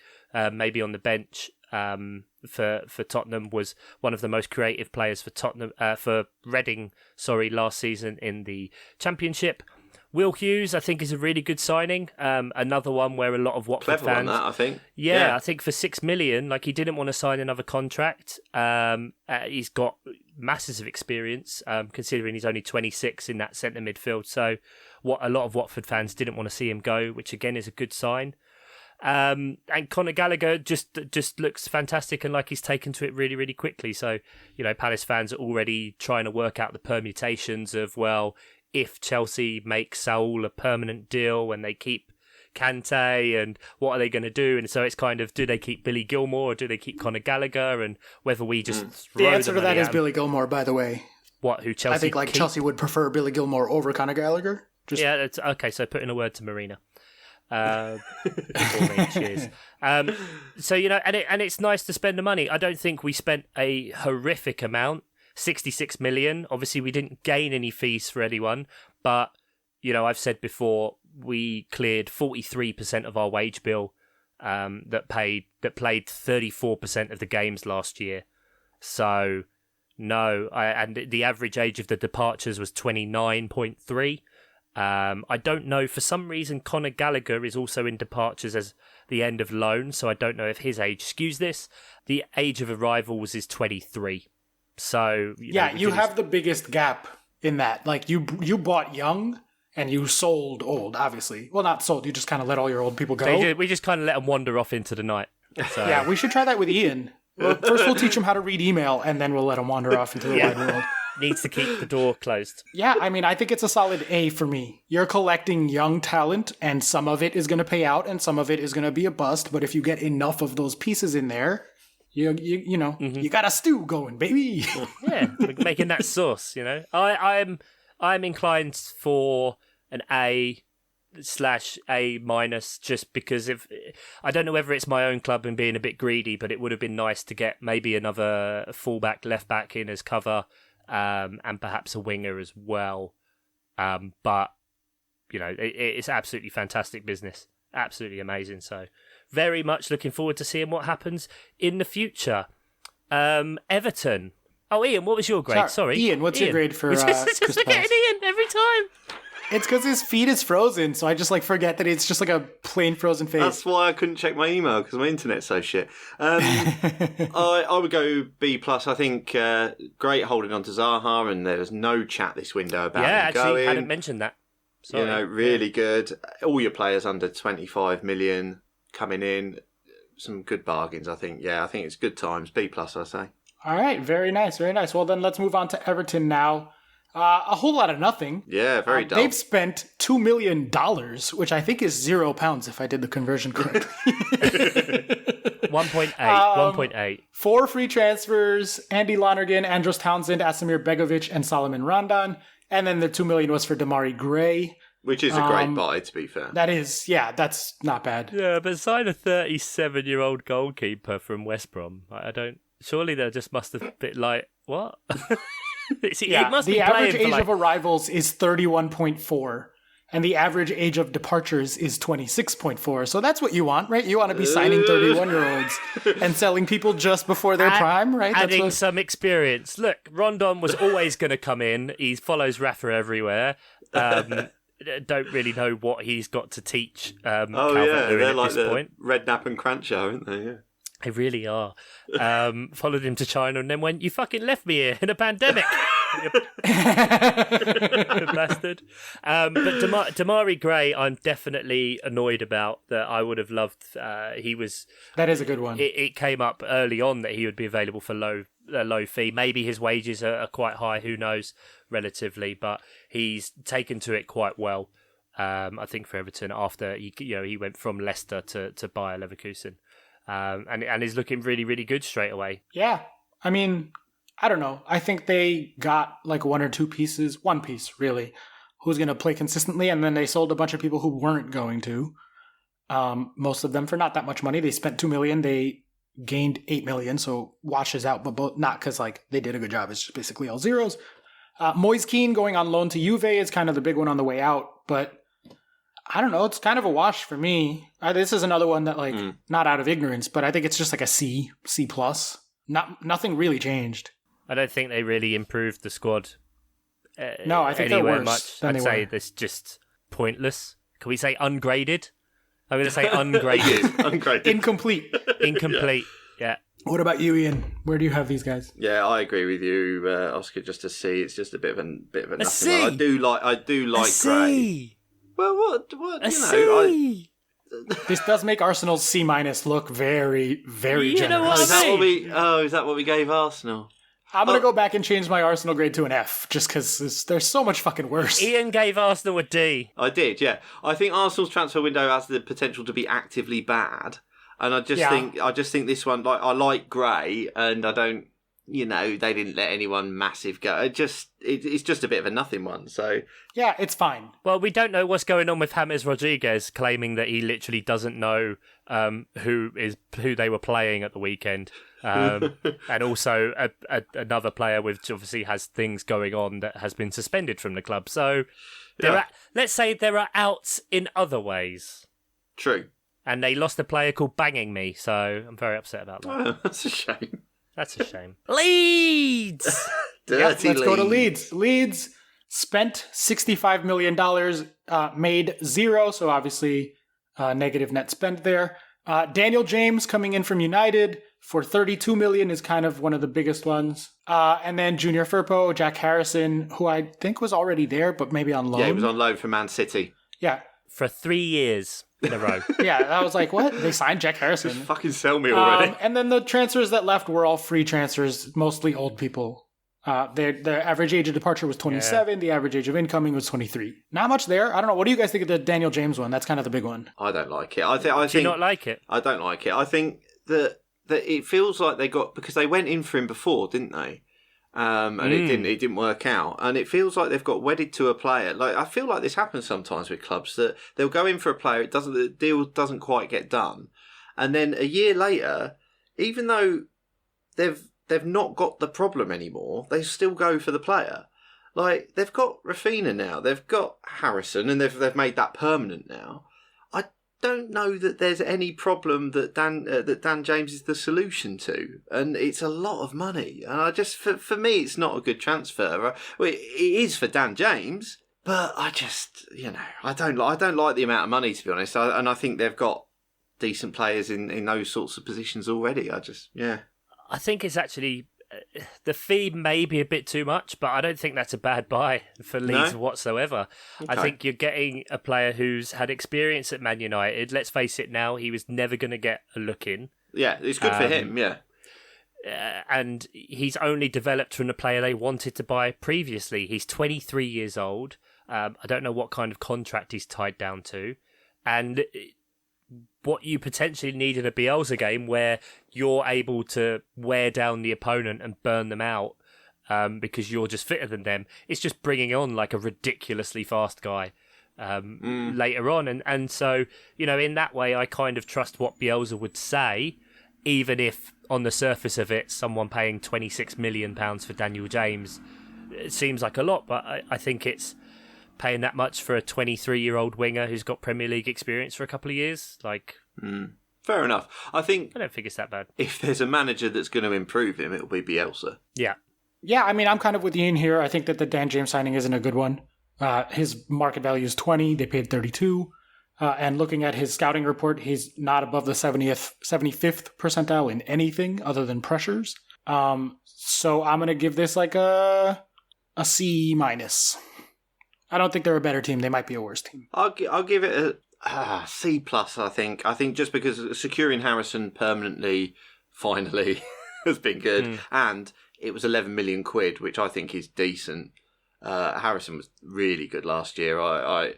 maybe on the bench for Tottenham, was one of the most creative players for Tottenham for Reading, last season in the Championship. Will Hughes, I think, is a really good signing. Another one where a lot of Watford fans... Clever on that, I think. Yeah, I think for $6 million, he didn't want to sign another contract. He's got masses of experience, considering he's only 26 in that centre midfield. So a lot of Watford fans didn't want to see him go, which again is a good sign. And Conor Gallagher just looks fantastic and like he's taken to it really, really quickly. So, Palace fans are already trying to work out the permutations of, if Chelsea make Saul a permanent deal and they keep Kante, and what are they going to do? And so it's kind of, do they keep Billy Gilmore or do they keep Conor Gallagher? And whether we just throw the answer to that is out. Billy Gilmore, by the way. Who Chelsea? I think Chelsea would prefer Billy Gilmore over Conor Gallagher. Yeah, that's okay. So put in a word to Marina. Cheers. So and it's nice to spend the money. I don't think we spent a horrific amount. 66 million. Obviously, we didn't gain any fees for anyone, but I've said before, we cleared 43% of our wage bill that played 34% of the games last year. So and the average age of the departures was 29.3. I don't know, for some reason Conor Gallagher is also in departures as the end of loan, so I don't know if his age skews this. The age of arrival was his 23. So you have the biggest gap in that. You bought young and you sold old, obviously. Well, not sold. You just kind of let all your old people go. We just kind of let them wander off into the night. So. Yeah, we should try that with Ian. First, we'll teach him how to read email, and then we'll let him wander off into the wide world. Needs to keep the door closed. Yeah, I think it's a solid A for me. You're collecting young talent, and some of it is going to pay out, and some of it is going to be a bust. But if you get enough of those pieces in there, you got a stew going, baby. Yeah, we're making that sauce. I'm inclined for an A/A- just because I don't know whether it's my own club and being a bit greedy, but it would have been nice to get maybe another fullback, left back in as cover, and perhaps a winger as well. But it's absolutely fantastic business, absolutely amazing. So very much looking forward to seeing what happens in the future. Everton. Oh, Ian, what was your grade? Sorry. Ian, what's your grade for just forgetting Ian every time. It's because his feed is frozen, so I just forget that it's just a plain frozen face. That's why I couldn't check my email, because my internet's so shit. I would go B+. I think great holding on to Zaha, and there was no chat this window about him going. Actually, hadn't mentioned that. Sorry. Really good. All your players under 25 million coming in. Some good bargains, I think. Yeah, I think it's good times. B+, I say. All right, very nice, very nice. Well, then let's move on to Everton now. A whole lot of nothing. Yeah, very dull. They've spent $2 million, which I think is £0 if I did the conversion correctly. 1.8. 4 free transfers: Andy Lonergan, Andros Townsend, Asamir Begovic, and Solomon Rondon. And then the $2 million was for Damari Gray. Which is a great buy, to be fair. That is, that's not bad. Yeah, but sign a 37-year-old goalkeeper from West Brom. Surely they just must have been what? It must the be average age of arrivals is 31.4, and the average age of departures is 26.4. So that's what you want, right? You want to be signing 31-year-olds and selling people just before their prime, right? Adding some experience. Look, Rondon was always going to come in. He follows Rafa everywhere. Don't really know what he's got to teach. They're like the Redknapp and Crancho, aren't they? Yeah. They really are. Followed him to China and then went, "You fucking left me here in a pandemic." Bastard. But Damari Gray, I'm definitely annoyed about. That I would have loved. He was. That is a good one. It came up early on that he would be available for a low fee. Maybe his wages are quite high. Who knows? Relatively, but he's taken to it quite well. I think for Everton after he went from Leicester to Bayer Leverkusen. and is looking really, really good straight away. Yeah. I mean, I don't know. I think they got like one piece really, who's going to play consistently, and then they sold a bunch of people who weren't going to. Most of them for not that much money. They spent $2 million. They gained $8 million, so washes out, but both, not because like they did a good job. It's just basically all zeros. Moise Kean going on loan to Juve is kind of the big one on the way out, but I don't know. It's kind of a wash for me. This is another one that like not out of ignorance, but I think it's just like a C plus. Nothing really changed. I don't think they really improved the squad. No, I think they're worse much. than I'd they say were. that's just pointless. Can we say ungraded? I'm going to say ungraded. Ungraded. Incomplete. Incomplete. Yeah. What about you, Ian? Where do you have these guys? Yeah, I agree with you, Oscar. Just a C. It's just a bit of a nothing. C? I do like Gray. C. Well, what A you know? C. This does make Arsenal's C- look very, very You know generous. what Is that what we gave Arsenal? I'm going to go back and change my Arsenal grade to an F, just because there's so much fucking worse. Ian gave Arsenal a D. I did, yeah. I think Arsenal's transfer window has the potential to be actively bad, and I just think this one. Like, I like Gray, and I don't. You know, they didn't let anyone massive go. It's just a bit of a nothing one. So Yeah, it's fine. Well, we don't know what's going on with James Rodriguez, claiming that he literally doesn't know who they were playing at the weekend, and also another player which obviously has things going on that has been suspended from the club. So let's say there are outs in other ways. True. And they lost a player called Banging Me, so I'm very upset about that. Oh, that's a shame. That's a shame. Leeds! Dirty Let's go to Leeds. Leeds spent $65 million, made zero, so obviously negative net spend there. Daniel James coming in from United for $32 million is kind of one of the biggest ones. And then Junior Firpo, Jack Harrison, who I think was already there, but maybe on loan. Yeah, he was on loan from Man City. Yeah. For 3 years in a row. Yeah, I was like, what? They signed Jack Harrison. Just fucking sell me already. And then the transfers that left were all free transfers, mostly old people. Their average age of departure was 27. Yeah. The average age of incoming was 23. Not much there. I don't know. What do you guys think of the Daniel James one? That's kind of the big one. I don't like it. I think Do you not like it? I don't like it. I think that it feels like they got, because they went in for him before, didn't they? And it didn't work out. And it feels like they've got wedded to a player. Like, I feel like this happens sometimes with clubs, that they'll go in for a player, the deal doesn't quite get done, and then a year later, even though they've not got the problem anymore, they still go for the player. Like, they've got Rafinha now, they've got Harrison, and they've made that permanent now. I don't know that there's any problem that Dan James is the solution to, and it's a lot of money. And I just, for me, it's not a good transfer. Well, it is for Dan James, but I just, I don't like the amount of money, to be honest. And I think they've got decent players in those sorts of positions already. I think it's actually the fee may be a bit too much, but I don't think that's a bad buy for Leeds whatsoever. Okay. I think you're getting a player who's had experience at Man United. Let's face it now, he was never going to get a look in. Yeah, it's good for him, yeah. And he's only developed from the player they wanted to buy previously. He's 23 years old. I don't know what kind of contract he's tied down to. And what you potentially need in a Bielsa game, where you're able to wear down the opponent and burn them out because you're just fitter than them, it's just bringing on like a ridiculously fast guy later on. And so, in that way, I kind of trust what Bielsa would say, even if on the surface of it, someone paying £26 million for Daniel James, it seems like a lot, but I think it's paying that much for a 23-year-old winger who's got Premier League experience for a couple of years. Fair enough. I don't think it's that bad. If there's a manager that's going to improve him, it'll be Bielsa. Yeah. Yeah, I mean, I'm kind of with Ian here. I think that the Dan James signing isn't a good one. His market value is 20. They paid 32. And looking at his scouting report, he's not above the 75th percentile in anything other than pressures. So I'm going to give this like a C-. I don't think they're a better team. They might be a worse team. I'll give it a C+, I think. I think just because securing Harrison permanently, finally, has been good. And it was 11 million quid, which I think is decent. Harrison was really good last year. I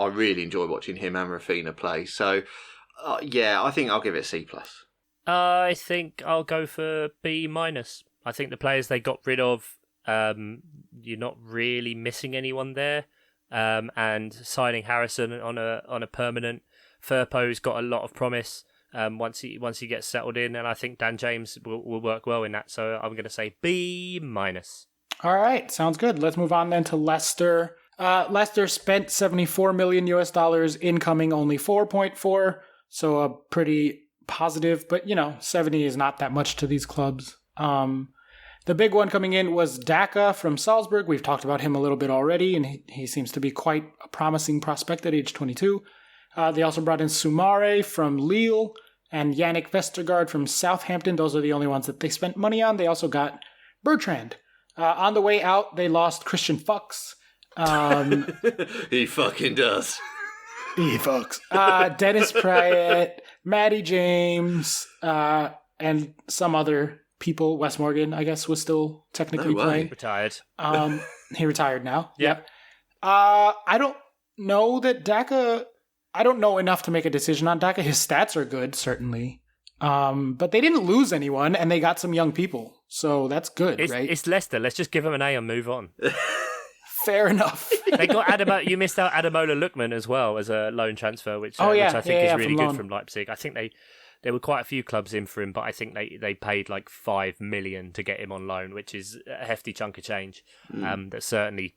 really enjoy watching him and Rafinha play. So, I think I'll give it a C+. I think I'll go for B-. I think the players they got rid of, you're not really missing anyone there. And signing Harrison on a permanent, Firpo's got a lot of promise once he gets settled in, and I think Dan James will work well in that. So I'm going to say B-. All right, sounds good. Let's move on then to Leicester. Leicester spent $74 million US, incoming only 4.4, so a pretty positive, but 70 is not that much to these clubs. The big one coming in was Daka from Salzburg. We've talked about him a little bit already, and he seems to be quite a promising prospect at age 22. They also brought in Soumare from Lille and Yannick Vestergaard from Southampton. Those are the only ones that they spent money on. They also got Bertrand. On the way out, they lost Christian Fuchs. He fucking does. He fucks. Dennis Pratt, Matty James, and some other people. Wes Morgan, I guess, was still technically playing. Retired. He retired now. Yep. I don't know that Daka... I don't know enough to make a decision on Daka. His stats are good, certainly. But they didn't lose anyone, and they got some young people. So that's good, right? It's Leicester. Let's just give them an A and move on. Fair enough. They got you missed out Ademola Lookman as well as a loan transfer, which I think is really good from Leipzig. I think there were quite a few clubs in for him, but I think they paid like $5 million to get him on loan, which is a hefty chunk of change. That certainly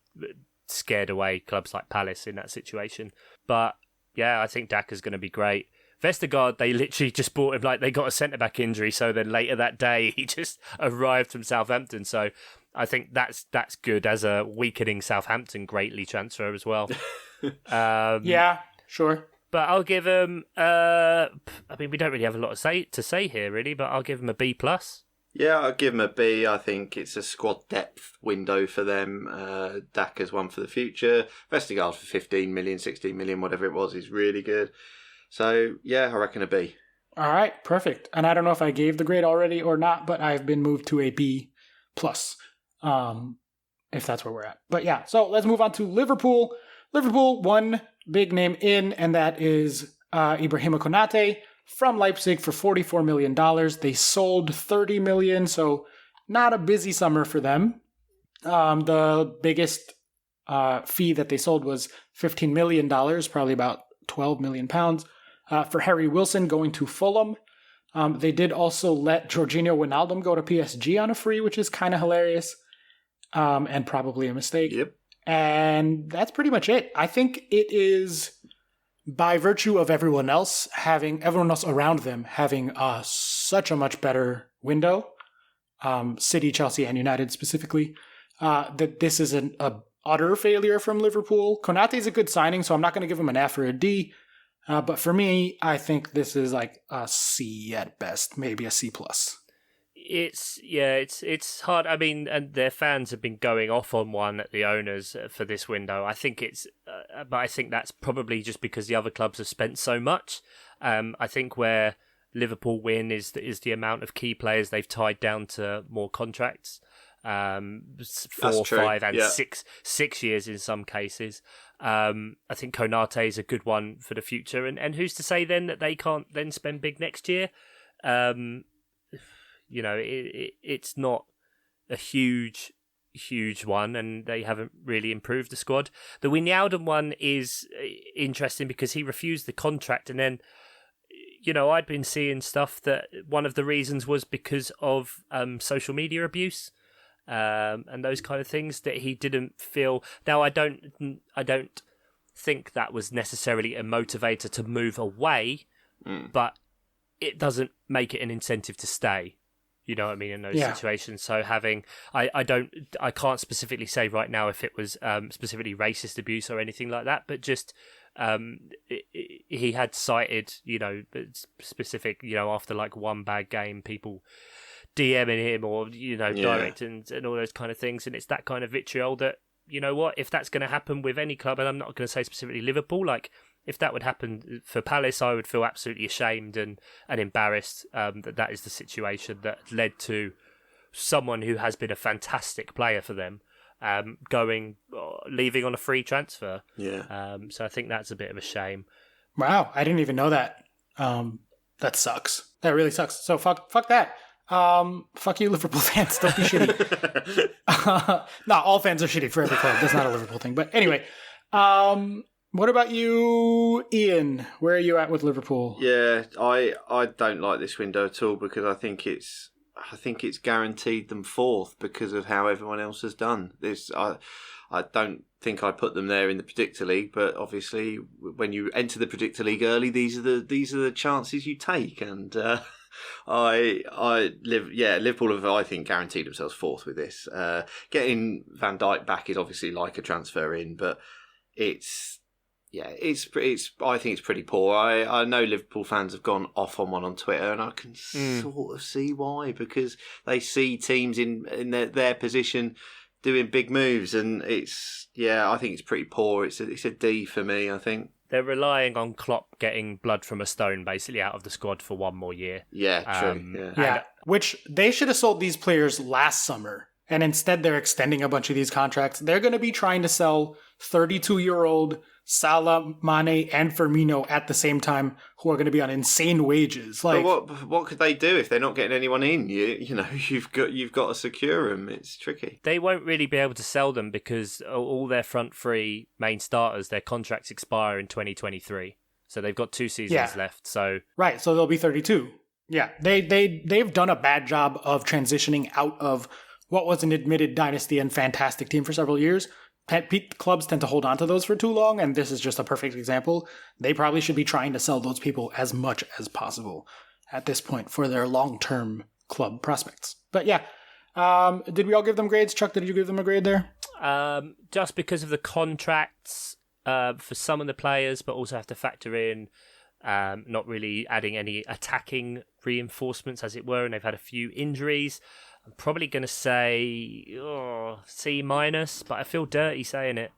scared away clubs like Palace in that situation. But yeah, I think Daka's going to be great. Vestergaard, they literally just bought him like they got a centre-back injury, so then later that day he just arrived from Southampton. So I think that's good as a weakening Southampton greatly transfer as well. Yeah, sure. But I'll give him. We don't really have a lot to say here, really. But I'll give him a B+. Yeah, I'll give him a B. I think it's a squad depth window for them. Daka's one for the future. Vestergaard for 15 million, 16 million, whatever it was, is really good. So, yeah, I reckon a B. All right, perfect. And I don't know if I gave the grade already or not, but I've been moved to a B+, if that's where we're at. But yeah, so let's move on to Liverpool. Liverpool, one big name in, and that is Ibrahima Konate from Leipzig for $44 million. They sold $30 million, so not a busy summer for them. The biggest fee that they sold was $15 million, probably about £12 million, for Harry Wilson going to Fulham. They did also let Jorginho Wijnaldum go to PSG on a free, which is kind of hilarious, and probably a mistake. Yep. And that's pretty much it. I think it is by virtue of everyone else around them having such a much better window, City, Chelsea, and United specifically, that this is an utter failure from Liverpool. Konate is a good signing, so I'm not going to give him an F or a D. But for me, I think this is like a C at best, maybe a C+. It's hard. I mean, and their fans have been going off on one at the owners for this window. I think but I think that's probably just because the other clubs have spent so much. I think where Liverpool win is the amount of key players they've tied down to more contracts. 4, 5, and 6 years in some cases. I think Konate is a good one for the future, and who's to say then that they can't then spend big next year? It's not a huge one, and they haven't really improved the squad. The Wijnaldum one is interesting because he refused the contract, and then I'd been seeing stuff that one of the reasons was because of social media abuse. And those kind of things that he didn't feel. Now, I don't think that was necessarily a motivator to move away, but it doesn't make it an incentive to stay. You know what I mean, in those situations. So I can't specifically say right now if it was specifically racist abuse or anything like that, but just he had cited, specific, after like one bad game, people DMing him or direct and all those kind of things, and it's that kind of vitriol that if that's going to happen with any club, and I'm not going to say specifically Liverpool, like if that would happen for Palace, I would feel absolutely ashamed and embarrassed that is the situation that led to someone who has been a fantastic player for them leaving on a free transfer. So I think that's a bit of a shame. Wow, I didn't even know that. That sucks. That really sucks. So fuck that. Fuck you, Liverpool fans. Don't be shitty. No, all fans are shitty for every club. That's not a Liverpool thing. But anyway, what about you, Ian? Where are you at with Liverpool? Yeah, I don't like this window at all because I think it's guaranteed them fourth because of how everyone else has done. I don't think I put them there in the Predictor League, but obviously when you enter the Predictor League early, these are the chances you take, and Liverpool have, I think, guaranteed themselves fourth with this. Getting Van Dijk back is obviously like a transfer in, but I think it's pretty poor. I know Liverpool fans have gone off on one on Twitter, and I can sort of see why, because they see teams in their position doing big moves, and I think it's pretty poor. It's a D for me, I think. They're relying on Klopp getting blood from a stone basically out of the squad for one more year. Yeah, true. Yeah, which they should have sold these players last summer, and instead they're extending a bunch of these contracts. They're going to be trying to sell 32-year-old Salah, Mane, and Firmino at the same time, who are going to be on insane wages. But what could they do if they're not getting anyone in? You've got to secure them. It's tricky. They won't really be able to sell them because all their front three main starters, their contracts expire in 2023. So they've got 2 seasons left. So right, so they'll be 32. Yeah, they've done a bad job of transitioning out of what was an admitted dynasty and fantastic team for several years. Clubs tend to hold on to those for too long, and this is just a perfect example. They probably should be trying to sell those people as much as possible at this point for their long-term club prospects. But yeah, did we all give them grades? Chuck, did you give them a grade there? Just because of the contracts for some of the players, but also have to factor in not really adding any attacking reinforcements, as it were, and they've had a few injuries. I'm probably going to say C-, but I feel dirty saying it.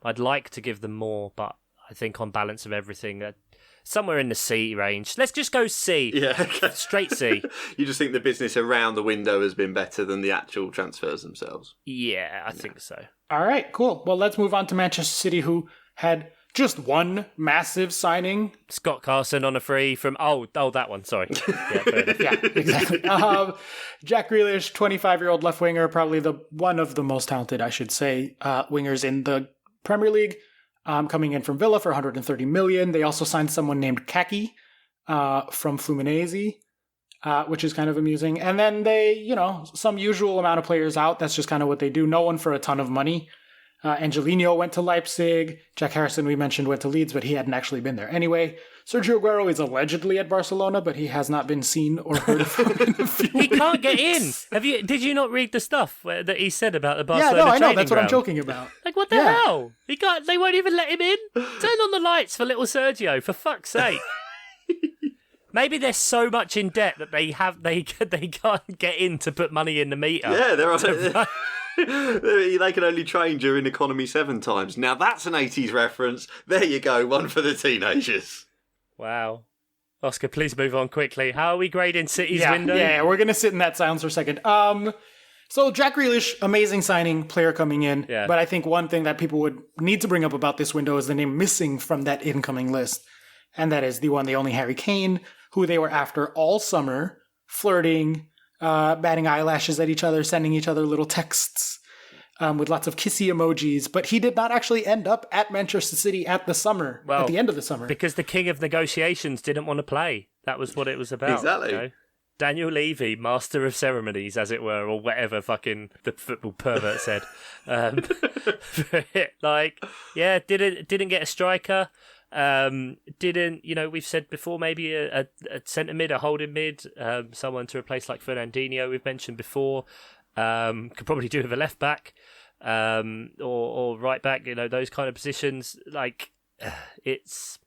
I'd like to give them more, but I think on balance of everything, somewhere in the C range. Let's just go C. Yeah, okay. Straight C. You just think the business around the window has been better than the actual transfers themselves? Yeah, I think so. All right, cool. Well, let's move on to Manchester City, who had just one massive signing. Scott Carson on a free from... Oh, that one, sorry. Yeah, exactly. Jack Grealish, 25-year-old left winger, probably one of the most talented, I should say, wingers in the Premier League, coming in from Villa for 130 million. They also signed someone named Kaki from Fluminense, which is kind of amusing. And then they, some usual amount of players out. That's just kind of what they do. No one for a ton of money. Angelino went to Leipzig. Jack Harrison, we mentioned, went to Leeds, but he hadn't actually been there anyway. Sergio Aguero is allegedly at Barcelona, but he has not been seen or heard of him in a few weeks. He can't get in. Did you not read the stuff that he said about the Barcelona training ground? Yeah, no, I know. That's what I'm joking about. Like, what the hell? He can't. They won't even let him in. Turn on the lights for little Sergio, for fuck's sake. Maybe they're so much in debt that they can't get in to put money in the meter. Yeah, they're on. They can only train during Economy 7 times. Now that's an 80s reference. There you go, one for the teenagers. Wow. Oscar, please move on quickly. How are we grading City's window? Yeah, we're going to sit in that silence for a second. So Jack Grealish, amazing signing, player coming in. Yeah. But I think one thing that people would need to bring up about this window is the name missing from that incoming list. And that is the one, the only Harry Kane, who they were after all summer, flirting, batting eyelashes at each other, sending each other little texts with lots of kissy emojis. But he did not actually end up at Manchester City at the end of the summer. Because the king of negotiations didn't want to play. That was what it was about. Exactly. Daniel Levy, master of ceremonies, as it were, or whatever fucking the football pervert said. Didn't get a striker. We've said before, maybe a centre mid, a holding mid, someone to replace like Fernandinho, we've mentioned before. Could probably do with a left back, or right back, those kind of positions. Like, it's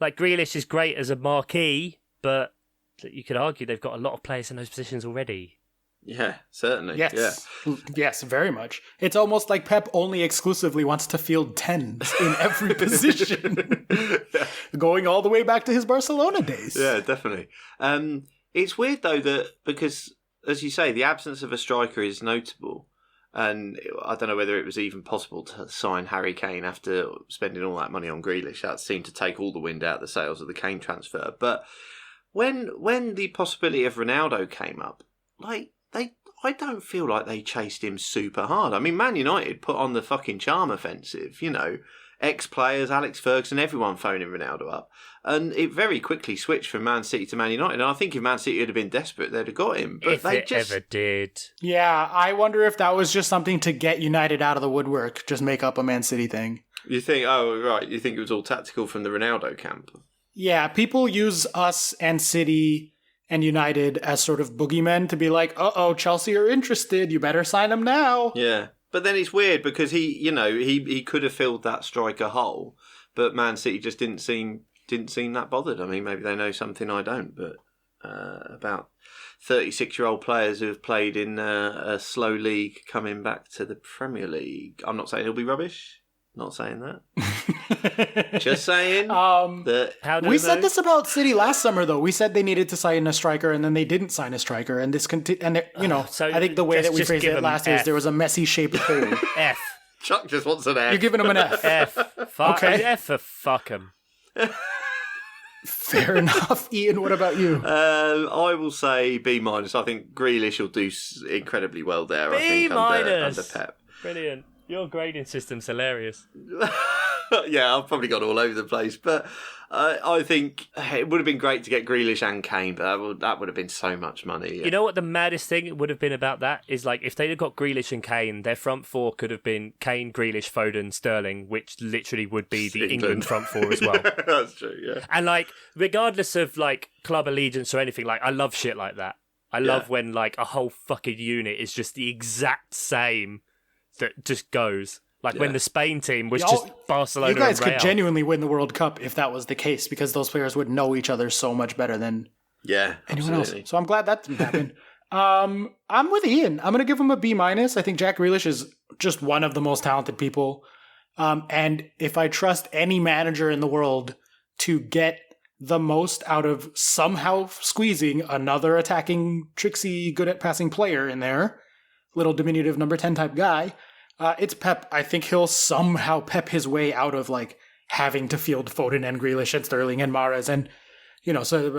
like Grealish is great as a marquee, but you could argue they've got a lot of players in those positions already. Yeah, certainly. Yes. Yeah. Yes, very much. It's almost like Pep only exclusively wants to field 10s in every position. Going all the way back to his Barcelona days. Yeah, definitely. It's weird, though, that because, as you say, the absence of a striker is notable. And I don't know whether it was even possible to sign Harry Kane after spending all that money on Grealish. That seemed to take all the wind out of the sails of the Kane transfer. But when the possibility of Ronaldo came up, I don't feel like they chased him super hard. I mean, Man United put on the fucking charm offensive, ex-players, Alex Ferguson, everyone phoning Ronaldo up. And it very quickly switched from Man City to Man United. And I think if Man City had been desperate, they'd have got him. But if they ever did. Yeah, I wonder if that was just something to get United out of the woodwork, just make up a Man City thing. You think, oh, right, you think it was all tactical from the Ronaldo camp? Yeah, people use us and City and United as sort of boogeymen to be like, uh-oh, Chelsea are interested, you better sign them now. Yeah, but then it's weird because he could have filled that striker hole, but Man City just didn't seem that bothered. I mean, maybe they know something I don't, but about 36-year-old players who have played in a slow league coming back to the Premier League. I'm not saying it'll be rubbish. Not saying that. Just saying that. We said this about City last summer, though. We said they needed to sign a striker, and then they didn't sign a striker. And so I think the way that we phrased it last year is there was a messy shaped hole. F. Chuck just wants an F. You're giving him an F. F. Okay. F for fuck him. Fair enough. Ian, what about you? I will say B-. I think Grealish will do incredibly well there. B-. Under Pep. Brilliant. Your grading system's hilarious. Yeah, I've probably gone all over the place, but I think it would have been great to get Grealish and Kane, but that would have been so much money. Yeah. You know what the maddest thing would have been about that is, like, if they'd have got Grealish and Kane, their front four could have been Kane, Grealish, Foden, Sterling, which literally would be the England front four as well. That's true, yeah. And, like, regardless of, like, club allegiance or anything, like, I love shit like that. I love when, like, a whole fucking unit is just the exact same that just goes. Like when the Spain team was just Barcelona and Real. You guys could genuinely win the World Cup if that was the case, because those players would know each other so much better than anyone else. So I'm glad that didn't happen. I'm with Ian. I'm going to give him a B-. I think Jack Grealish is just one of the most talented people. And if I trust any manager in the world to get the most out of somehow squeezing another attacking, tricksy, good at passing player in there, little diminutive number 10 type guy, it's Pep. I think he'll somehow pep his way out of, like, having to field Foden and Grealish and Sterling and Mahrez and, so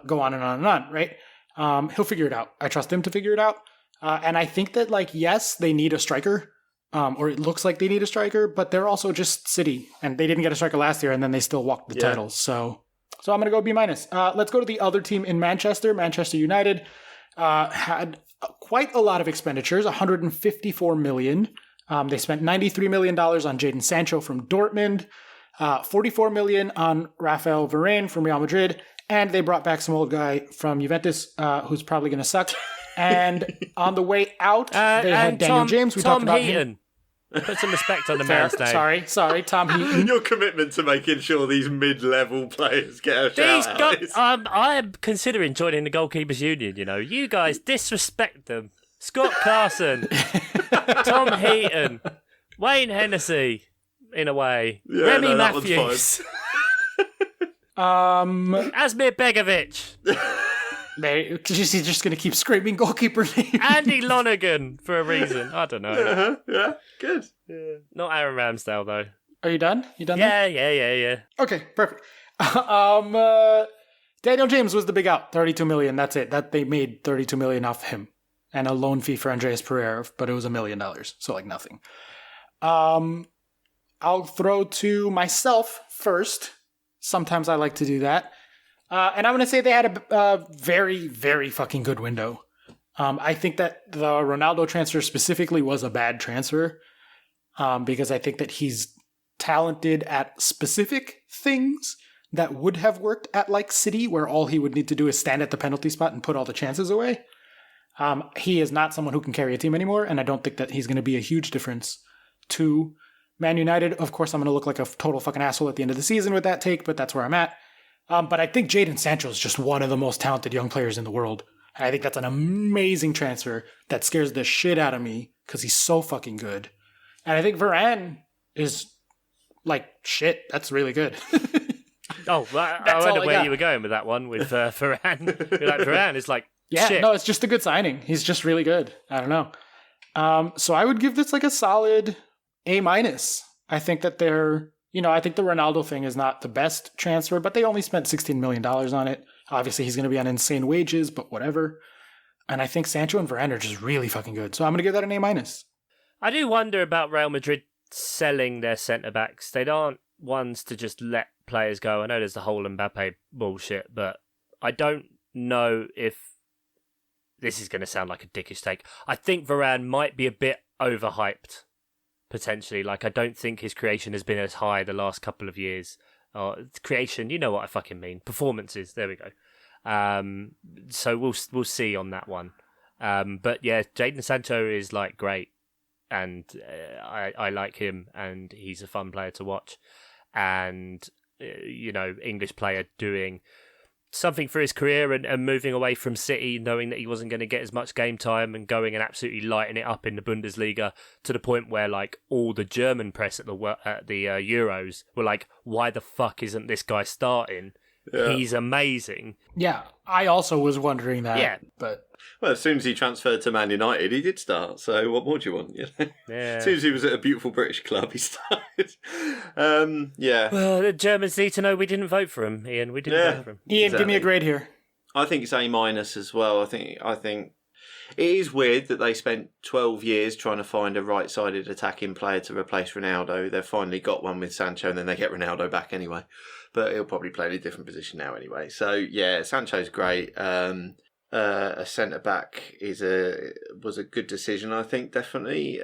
go on and on and on, right? He'll figure it out. I trust him to figure it out. And I think that, like, yes, they need a striker, or it looks like they need a striker, but they're also just City, and they didn't get a striker last year, and then they still walked the titles. So I'm going to go B-. Let's go to the other team in Manchester. Manchester United had quite a lot of expenditures, 154 million. They spent $93 million on Jadon Sancho from Dortmund, $44 million on Rafael Varane from Real Madrid, and they brought back some old guy from Juventus who's probably going to suck. And on the way out, they had Daniel James. We talked about him. Put some respect on the man's name. Sorry, Tom Heaton. Your commitment to making sure these mid-level players get a shout out. I am considering joining the Goalkeepers Union, You guys disrespect them. Scott Carson, Tom Heaton, Wayne Hennessy, in a way, Remy Matthews, Asmir Begovic. He's just going to keep screaming goalkeeper names. Andy Lonergan, for a reason. I don't know. Yeah, good. Yeah. Not Aaron Ramsdale, though. Are you done? Yeah. Okay, perfect. Daniel James was the big out, 32 million. That's it. That they made 32 million off him. And a loan fee for Andreas Pereira, but it was $1 million. So, like, nothing. I'll throw to myself first. Sometimes I like to do that. And I'm going to say they had a very, very fucking good window. I think that the Ronaldo transfer specifically was a bad transfer. Because I think that he's talented at specific things that would have worked at, like, City, where all he would need to do is stand at the penalty spot and put all the chances away. He is not someone who can carry a team anymore, and I don't think that he's going to be a huge difference to Man United. Of course, I'm going to look like a total fucking asshole at the end of the season with that take, but that's where I'm at. But I think Jadon Sancho is just one of the most talented young players in the world. And I think that's an amazing transfer that scares the shit out of me because he's so fucking good. And I think Varane is, like, shit. That's really good. I wonder where you were going with that one with Varane. Varane is like, shit. No, it's just a good signing. He's just really good. I don't know. So I would give this like a solid A-. I think that I think the Ronaldo thing is not the best transfer, but they only spent $16 million on it. Obviously, he's going to be on insane wages, but whatever. And I think Sancho and Varane are just really fucking good. So I'm going to give that an A-. I do wonder about Real Madrid selling their centre-backs. They aren't ones to just let players go. I know there's the whole Mbappe bullshit, but I don't know if this is going to sound like a dickish take. I think Varane might be a bit overhyped, potentially. Like, I don't think his creation has been as high the last couple of years. Creation, you know what I fucking mean. Performances, there we go. So we'll see on that one. But yeah, Jadon Sancho is like great, and I like him, and he's a fun player to watch. And English player doing something for his career and moving away from City, knowing that he wasn't going to get as much game time, and going and absolutely lighting it up in the Bundesliga to the point where like all the German press at the Euros were like, "Why the fuck isn't this guy starting? Yeah. He's amazing." Yeah, I also was wondering that. Yeah, but well, as soon as he transferred to Man United, he did start. So what more do you want? Yeah. As soon as he was at a beautiful British club, he started. Yeah. Well, the Germans need to know we didn't vote for him, Ian. We didn't vote for him. Ian, Give me a grade here. I think it's A- as well. I think it is weird that they spent 12 years trying to find a right-sided attacking player to replace Ronaldo. They've finally got one with Sancho, and then they get Ronaldo back anyway. But he'll probably play in a different position now anyway. So yeah, Sancho's great. A centre back was a good decision, I think, definitely.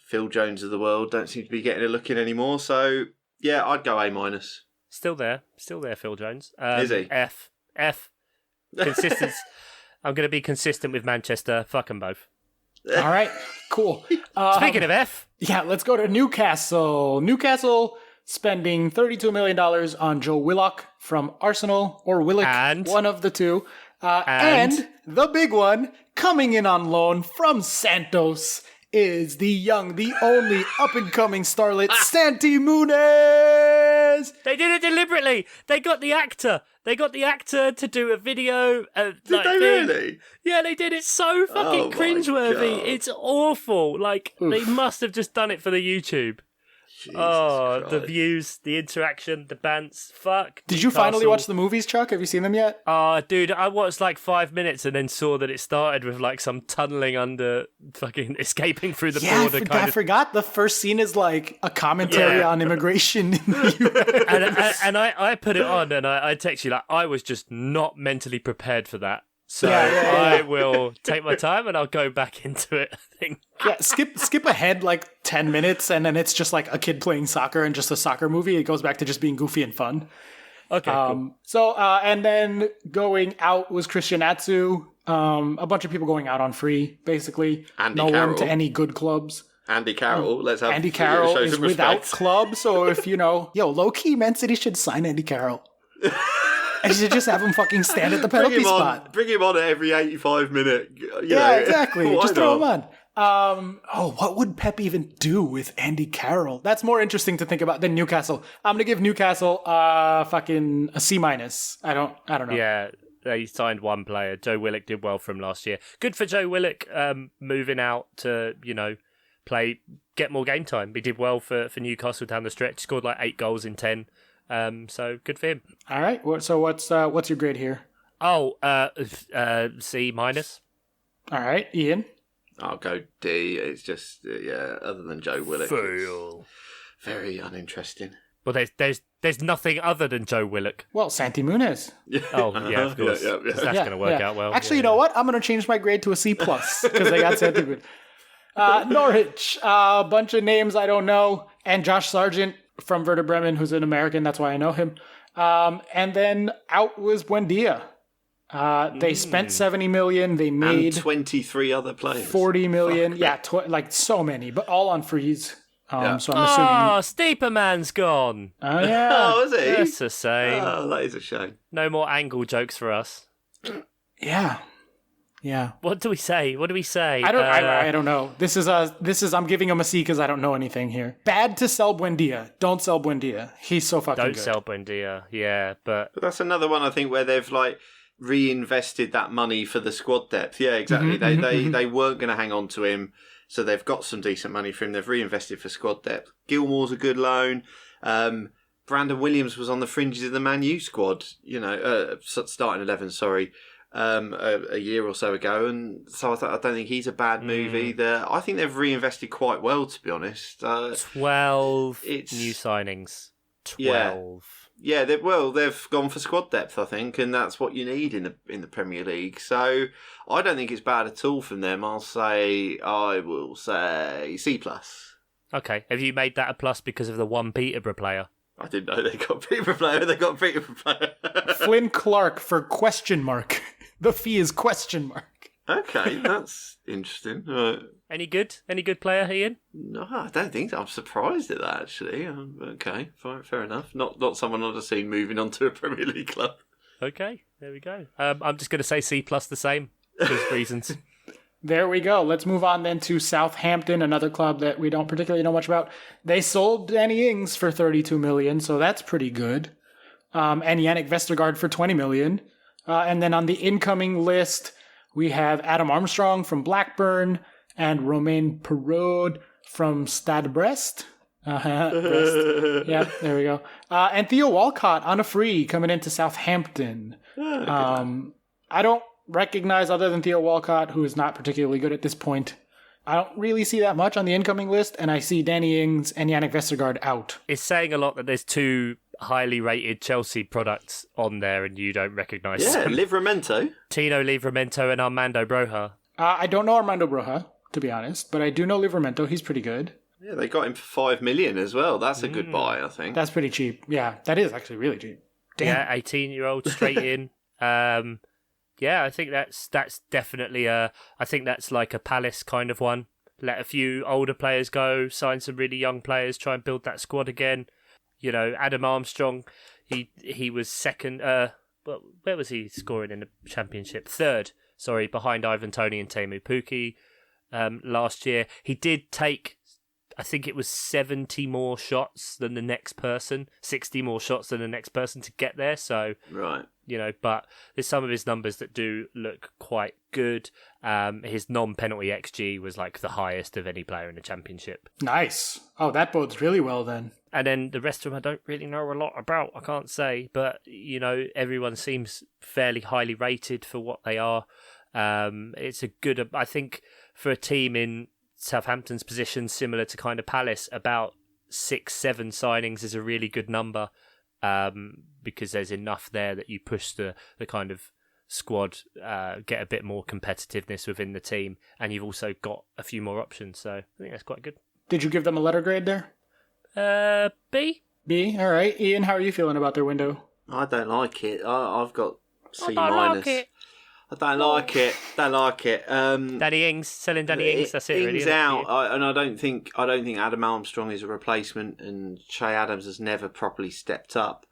Phil Jones of the world don't seem to be getting a look in anymore. So yeah, I'd go A-. Still there, Phil Jones. Is he? F. Consistency. I'm going to be consistent with Manchester. Fuck them both. All right, cool. Speaking of F, yeah, let's go to Newcastle. Newcastle spending $32 million on Joe Willock from Arsenal, or Willock, and one of the two. And the big one, coming in on loan from Santos, is the only up-and-coming starlet, Santi Munez! They did it deliberately. They got the actor to do a video. Did they really? Yeah, they did. It's so fucking cringeworthy. It's awful. Like, they must have just done it for the YouTube. Jesus Christ. The views, the interaction, the bants. Fuck. Did you finally watch the movies, Chuck? Have you seen them yet? Dude, I watched like 5 minutes and then saw that it started with like some tunneling under, fucking escaping through the border. I forgot. The first scene is like a commentary on immigration in the US. and I put it on, and I text you like, I was just not mentally prepared for that. So I will take my time and I'll go back into it, I think. Yeah, skip ahead like 10 minutes, and then it's just like a kid playing soccer and just a soccer movie. It goes back to just being goofy and fun. Okay, cool. So, and then going out was Christian Atsu. A bunch of people going out on free, basically. Andy Carroll. One to any good clubs. Andy Carroll, let's have Andy Carroll is without respect. club, so if low-key Man City should sign Andy Carroll. And you should just have him fucking stand at the penalty spot. Bring him on at every 85 minute. Exactly. Just throw him on. What would Pep even do with Andy Carroll? That's more interesting to think about than Newcastle. I'm gonna give Newcastle fucking a C-. I don't know. Yeah, they signed one player. Joe Willock did well from last year. Good for Joe Willock, moving out to get more game time. He did well for Newcastle down the stretch. Scored like 8 goals in 10. So good for him. All right. So what's your grade here? C-. All right, Ian. I'll go D. It's just other than Joe Willock, Fool. Very uninteresting. Well, there's nothing other than Joe Willock. Well, Santi Munez. Oh yeah, of course. That's going to work out well. Actually, you know what? I'm going to change my grade to a C+ because I got Santi Munez. Norwich. A bunch of names I don't know, and Josh Sargent from Werder Bremen, who's an American. That's why I know him. And then out was Buendia. They spent $70 million. They made and 23 other players. $40 million. Yeah, like so many, but all on freeze. So I'm assuming. Steeperman's gone. Oh yeah. Oh, is he? That's a shame. Oh, that is a shame. No more angle jokes for us. Yeah. What do we say? I don't know. This is I'm giving him a C because I don't know anything here. Bad to sell Buendia. Don't sell Buendia. He's so fucking good. Don't sell Buendia. Yeah, but that's another one I think where they've like reinvested that money for the squad depth. Yeah, exactly. They weren't going to hang on to him, so they've got some decent money for him. They've reinvested for squad depth. Gilmore's a good loan. Brandon Williams was on the fringes of the Man U squad, starting 11, sorry, a year or so ago. And so I don't think he's a bad move either. I think they've reinvested quite well, to be honest. 12 new signings. 12. Yeah, they've gone for squad depth, I think, and that's what you need in the Premier League. So I don't think it's bad at all from them. I will say C+. Okay. Have you made that a plus because of the one Peterborough player? I didn't know they got Peterborough player. They got Peterborough player. Flynn Clark for question mark. The fee is question mark. Okay, that's interesting. Right. Any good player, Ian? No, I don't think so. I'm surprised at that, actually. Okay, fair enough. Not someone I've seen moving on to a Premier League club. Okay, there we go. I'm just going to say C+ the same, for reasons. There we go. Let's move on then to Southampton, another club that we don't particularly know much about. They sold Danny Ings for 32 million, so that's pretty good. And Yannick Vestergaard for 20 million. And then on the incoming list, we have Adam Armstrong from Blackburn and Romain Perraud from Stade Brest. Brest. Yeah, there we go. And Theo Walcott on a free coming into Southampton. I don't recognize, other than Theo Walcott, who is not particularly good at this point, I don't really see that much on the incoming list, and I see Danny Ings and Yannick Vestergaard out. It's saying a lot that there's two highly rated Chelsea products on there and you don't recognise them. Yeah, Livramento. Tino Livramento and Armando Broja. I don't know Armando Broja, to be honest, but I do know Livramento. He's pretty good. Yeah, they got him for 5 million as well. That's a good buy, I think. That's pretty cheap. Yeah, that is actually really cheap. Damn. Yeah, 18-year-old straight in. Yeah, I think that's definitely I think that's like a Palace kind of one. Let a few older players go, sign some really young players, try and build that squad again. You know, Adam Armstrong, he was second. Where was he scoring in the Championship? Third, sorry, behind Ivan Toney and Teemu Pukki last year. He did take, I think it was 70 more shots than the next person, 60 more shots than the next person to get there. So, right. You know, but there's some of his numbers that do look quite good. His non-penalty XG was like the highest of any player in the Championship. Nice. Oh, that bodes really well then. And then the rest of them I don't really know a lot about, I can't say. But, you know, everyone seems fairly highly rated for what they are. It's a good, I think, for a team in Southampton's position, similar to kind of Palace, about 6-7 signings is a really good number. Because there's enough there that you push the kind of squad, get a bit more competitiveness within the team, and you've also got a few more options. So I think that's quite good. Did you give them a letter grade there? B. B. All right, Ian. How are you feeling about their window? I don't like it. I've got C-. I don't like it. I don't like it. Don't like it. Danny Ings, selling Danny Ings. That's it. Ings really, out, I don't think Adam Armstrong is a replacement, and Che Adams has never properly stepped up.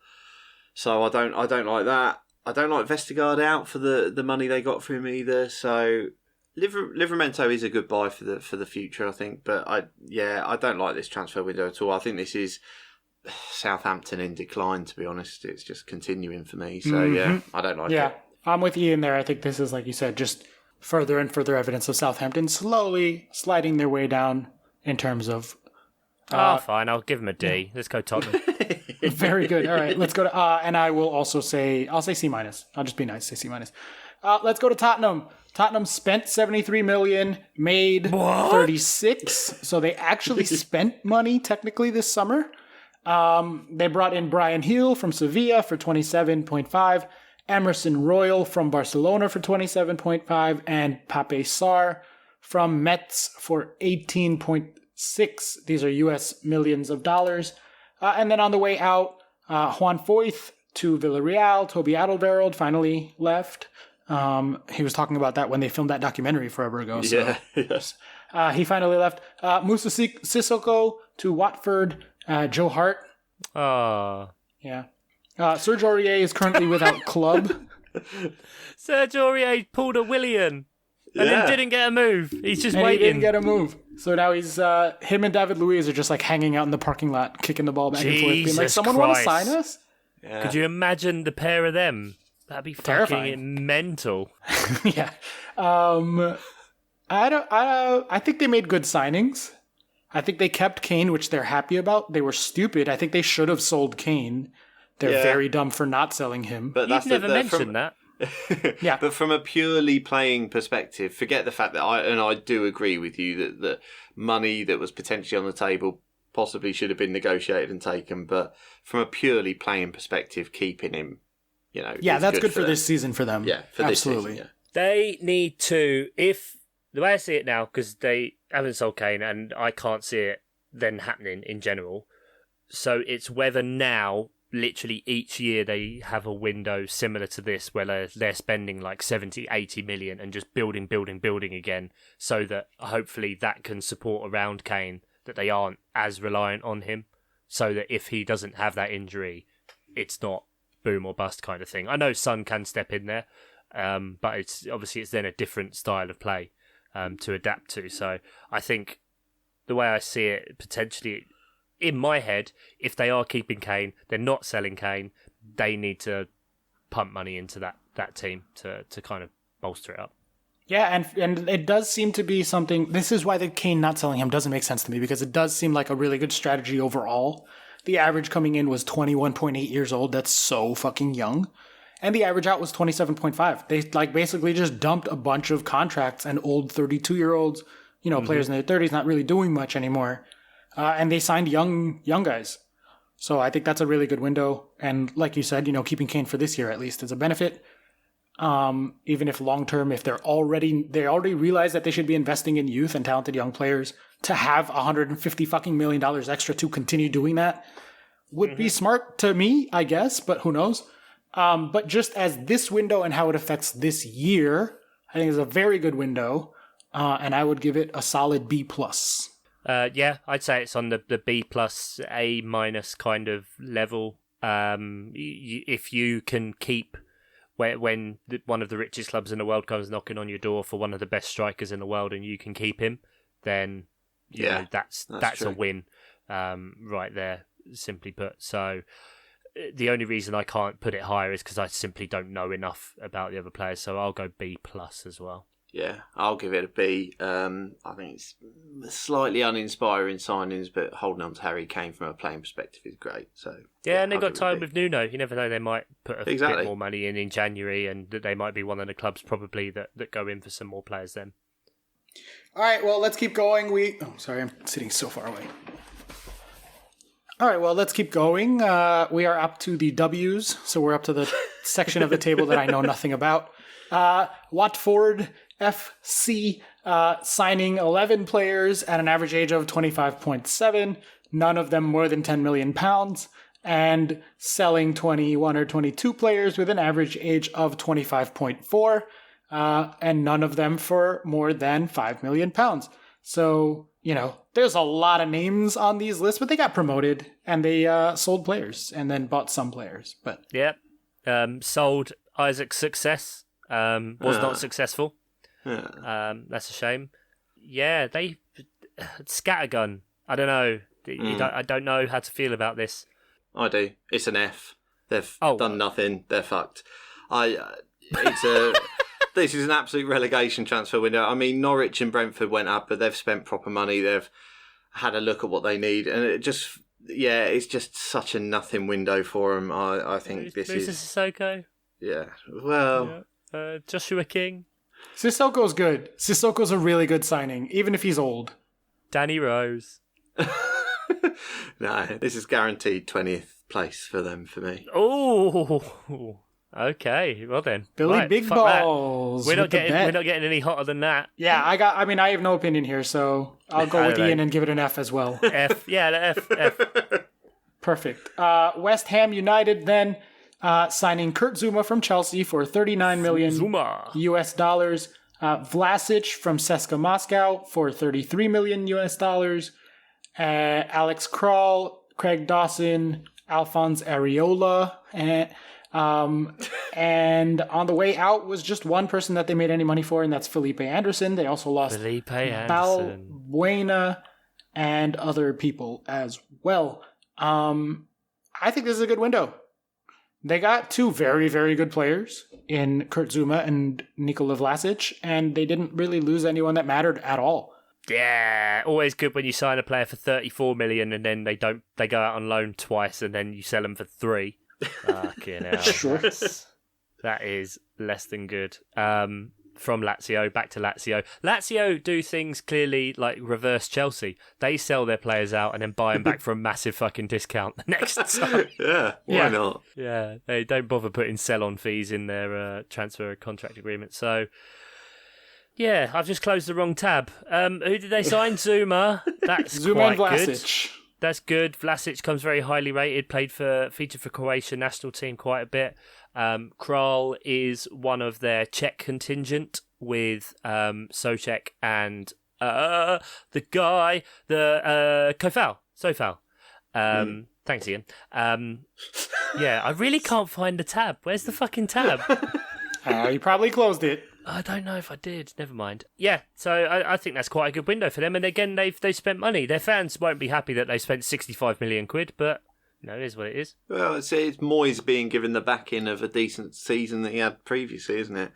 So I don't like that. I don't like Vestergaard out for the money they got for him either. So Livramento is a good buy for the future, I think. But I don't like this transfer window at all. I think this is Southampton in decline, to be honest. It's just continuing for me. So yeah, I don't like it. Yeah, I'm with Ian there. I think this is, like you said, just further and further evidence of Southampton slowly sliding their way down in terms of... fine. I'll give him a D. Let's go Tottenham. Very good. All right, let's go to... and I will also say... I'll say C-. I'll just be nice, say C-. Let's go to Tottenham. Tottenham spent 73 million, made 36. So they actually spent money, technically, this summer. They brought in Brian Hill from Sevilla for 27.5, Emerson Royal from Barcelona for 27.5, and Pape Sarr from Metz for 18.6. These are US millions of dollars. And then on the way out, Juan Foyth to Villarreal. Toby Alderweireld finally left. He was talking about that when they filmed that documentary forever ago. So. Yeah, yes. He finally left. Moussa Sissoko to Watford. Joe Hart. Yeah. Serge Aurier is currently without club. Serge Aurier pulled a Willian and then didn't get a move. He's just waiting. He didn't get a move. So now he's him and David Luiz are just like hanging out in the parking lot, kicking the ball back and forth, being like, "Someone want to sign us?" Yeah. Could you imagine the pair of them? That'd be fucking mental. Yeah. I think they made good signings. I think they kept Kane, which they're happy about. They were stupid. I think they should have sold Kane. They're very dumb for not selling him. But you've never mentioned that. Yeah, but from a purely playing perspective, forget the fact that I do agree with you that money that was potentially on the table possibly should have been negotiated and taken. But from a purely playing perspective, keeping him, that's good for this season for them. Yeah, for absolutely. This season, yeah. They need to, if the way I see it now, because they haven't sold Kane, and I can't see it then happening in general. So it's whether now, literally each year, they have a window similar to this where they're spending like 70, 80 million and just building again, so that hopefully that can support around Kane, that they aren't as reliant on him, so that if he doesn't have that injury, it's not boom or bust kind of thing. I know Son can step in there, but it's then a different style of play to adapt to. So I think the way I see it, potentially in my head, if they are keeping Kane, they're not selling Kane, they need to pump money into that team to kind of bolster it up. Yeah, and it does seem to be something. This is why the Kane not selling him doesn't make sense to me, because it does seem like a really good strategy overall. The average coming in was 21.8 years old. That's so fucking young. And the average out was 27.5. They basically just dumped a bunch of contracts and old 32-year-olds, players in their 30s not really doing much anymore. And they signed young guys. So I think that's a really good window. And like you said, keeping Kane for this year at least is a benefit. Even if long-term, if they already realize that they should be investing in youth and talented young players, to have $150 million extra to continue doing that would be smart to me, I guess, but who knows? But just as this window and how it affects this year, I think is a very good window, and I would give it a solid B+. Yeah, I'd say it's on the B+, A- kind of level. If you can keep, when one of the richest clubs in the world comes knocking on your door for one of the best strikers in the world and you can keep him, then that's a win right there, simply put. So the only reason I can't put it higher is because I simply don't know enough about the other players. So I'll go B+ as well. Yeah, I'll give it a B. I think it's slightly uninspiring signings, but holding on to Harry Kane from a playing perspective is great. So and they've got time with Nuno. You never know, they might put a bit more money in January, and that they might be one of the clubs probably that go in for some more players then. All right, well, let's keep going. Sorry, I'm sitting so far away. All right, well, let's keep going. We are up to the W's, so we're up to the section of the table that I know nothing about. Watford FC signing 11 players at an average age of 25.7, none of them more than £10 million, and selling 21 or 22 players with an average age of 25.4, and none of them for more than £5 million. So, there's a lot of names on these lists, but they got promoted and they sold players and then bought some players. But yep, sold Isaac's Success, was not successful. That's a shame. Yeah, they scattergun. I don't know. I don't know how to feel about this. I do. It's an F. They've done nothing. They're fucked. This is an absolute relegation transfer window. I mean, Norwich and Brentford went up, but they've spent proper money. They've had a look at what they need, and it's just such a nothing window for them. I think this is Sissoko. Yeah. Well, Joshua King. Sissoko's good. Sissoko's a really good signing, even if he's old. Danny Rose. No, this is guaranteed 20th place for them for me. Oh. Okay, well then, Billy Big Balls. We're not getting any hotter than that. Yeah, I have no opinion here, so I'll go with Ian and give it an F as well. F, yeah, F. Perfect. West Ham United then signing Kurt Zouma from Chelsea for $39 million US dollars. Vlasic from CSKA Moscow for $33 million US dollars. Alex Krall, Craig Dawson, Alphonse Areola, and on the way out was just one person that they made any money for, and that's Felipe Anderson. They also lost Balbuena and other people as well. I think this is a good window. They got two very, very good players in Kurt Zouma and Nikola Vlasic, and they didn't really lose anyone that mattered at all. Yeah, always good when you sign a player for 34 million and then they go out on loan twice and then you sell them for 3. Fucking hell. Sure. That is less than good. From Lazio, back to Lazio. Lazio do things clearly like reverse Chelsea. They sell their players out and then buy them back for a massive fucking discount the next time. Yeah, why not? Yeah, they don't bother putting sell-on fees in their transfer contract agreement. So, yeah, I've just closed the wrong tab. Who did they sign? Zuma. That's Zuma quite and good. Vlasic. That's good. Vlasic comes very highly rated. Featured for Croatia national team quite a bit. Kral is one of their Czech contingent with Souček and the guy, the Sofal. Thanks, Ian. Yeah, I really can't find the tab. Where's the fucking tab? You probably closed it. I don't know if I did. Never mind. Yeah, so I think that's quite a good window for them. And again, they've spent money. Their fans won't be happy that they spent 65 million quid, but it is what it is. Well, it's Moyes being given the backing of a decent season that he had previously, isn't it?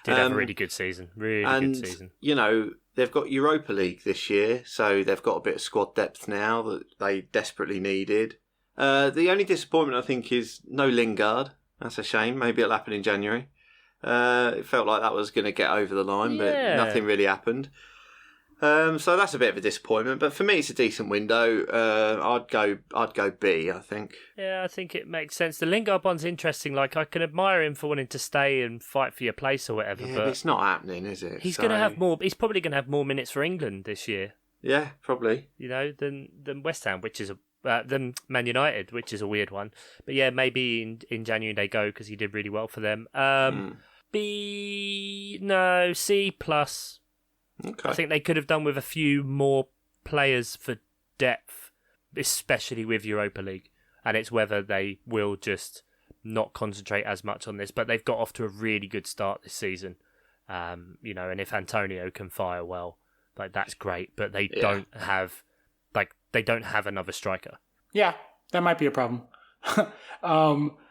Did have a really good season. Really good season. You know, they've got Europa League this year, so they've got a bit of squad depth now that they desperately needed. The only disappointment, I think, is no Lingard. That's a shame. Maybe it'll happen in January. It felt like that was going to get over the line, but nothing really happened. So that's a bit of a disappointment. But for me, it's a decent window. I'd go B, I think. Yeah, I think it makes sense. The Lingard one's interesting. Like, I can admire him for wanting to stay and fight for your place or whatever. Yeah, but it's not happening, is it? He's going to have more. He's probably going to have more minutes for England this year. Yeah, probably. You know, than West Ham, which is than Man United, which is a weird one. But yeah, maybe in January they go because he did really well for them. C plus. Okay. I think they could have done with a few more players for depth, especially with Europa League. And it's whether they will just not concentrate as much on this. But they've got off to a really good start this season. And if Antonio can fire well, that's great. But they don't have another striker. Yeah, that might be a problem.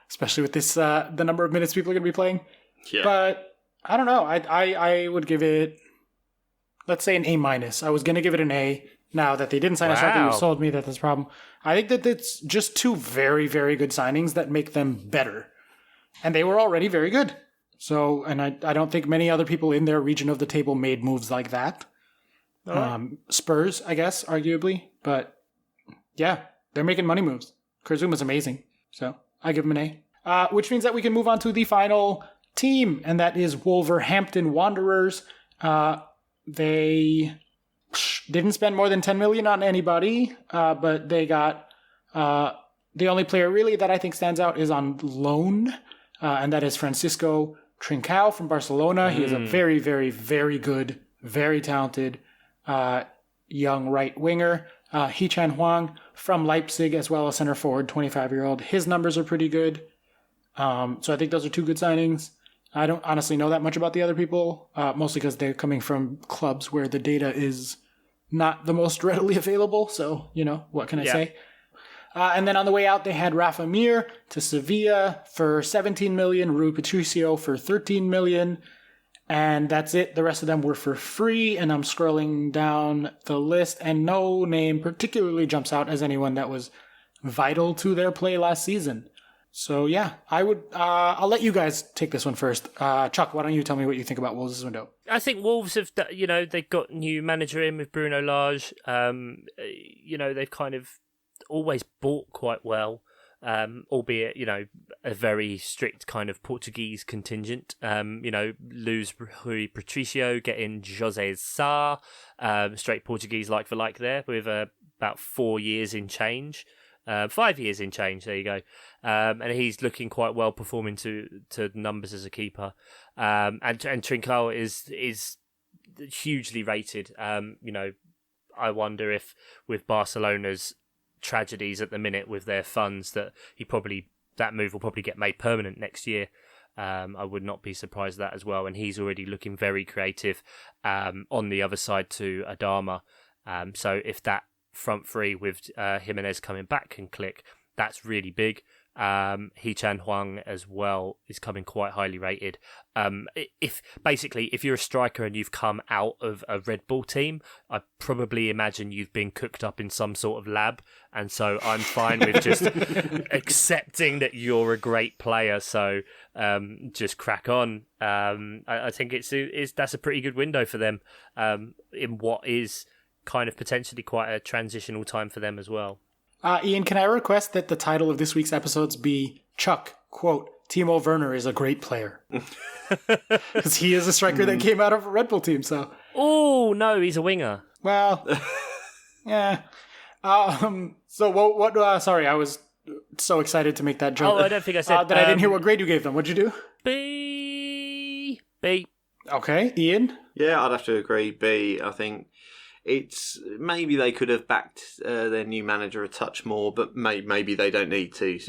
Especially with this the number of minutes people are going to be playing. Yeah. But I don't know. I would give it, let's say, an A-. I was going to give it an A. Now that they didn't sign a striker, you sold me that that's a problem. I think that it's just 2 very, very good signings that make them better. And they were already very good. So, and I don't think many other people in their region of the table made moves like that. Spurs, I guess, arguably. But yeah, they're making money moves. Kurzuma's amazing. So I give him an A. Which means that we can move on to the final team, and that is Wolverhampton Wanderers. They didn't spend more than 10 million on anybody, but they got the only player really that I think stands out is on loan, and that is Francisco Trincao from Barcelona. He is a very, very, very good, very talented young right winger. Hee-Chan Huang from Leipzig, as well as center forward, 25-year-old. His numbers are pretty good. So I think those are 2 good signings. I don't honestly know that much about the other people, mostly because they're coming from clubs where the data is not the most readily available. So, what can I say? And then on the way out, they had Rafa Mir to Sevilla for 17 million, Rui Patricio for 13 million. And that's it. The rest of them were for free. And I'm scrolling down the list, and no name particularly jumps out as anyone that was vital to their play last season. So yeah, I'll let you guys take this one first. Chuck, why don't you tell me what you think about Wolves' window? I think Wolves have, they've got new manager in with Bruno Lage. They've kind of always bought quite well, albeit, a very strict kind of Portuguese contingent. Lose Rui Patricio, get in José Sá, straight Portuguese like for like there with about 4 years in change. 5 years in change, there you go. And he's looking quite well, performing to numbers as a keeper. And Trincao is hugely rated. I wonder if with Barcelona's tragedies at the minute with their funds that that move will probably get made permanent next year. I would not be surprised at that as well. And he's already looking very creative on the other side to Adama. So if that front three with Jimenez coming back can click, that's really big. Hee-chan Hwang as well is coming quite highly rated. If you're a striker and you've come out of a Red Bull team, I probably imagine you've been cooked up in some sort of lab, and so I'm fine with just accepting that you're a great player. So just crack on. I think that's a pretty good window for them in what is kind of potentially quite a transitional time for them as well. Ian, can I request that the title of this week's episodes be Chuck, quote, Timo Werner is a great player. Because he is a striker that came out of a Red Bull team, so. Oh, no, he's a winger. Well, yeah. So what sorry, I was so excited to make that joke. Oh, I don't think I said that I didn't hear what grade you gave them. What'd you do? B. Okay, Ian? Yeah, I'd have to agree. B, I think. It's maybe they could have backed their new manager a touch more, but maybe they don't need to.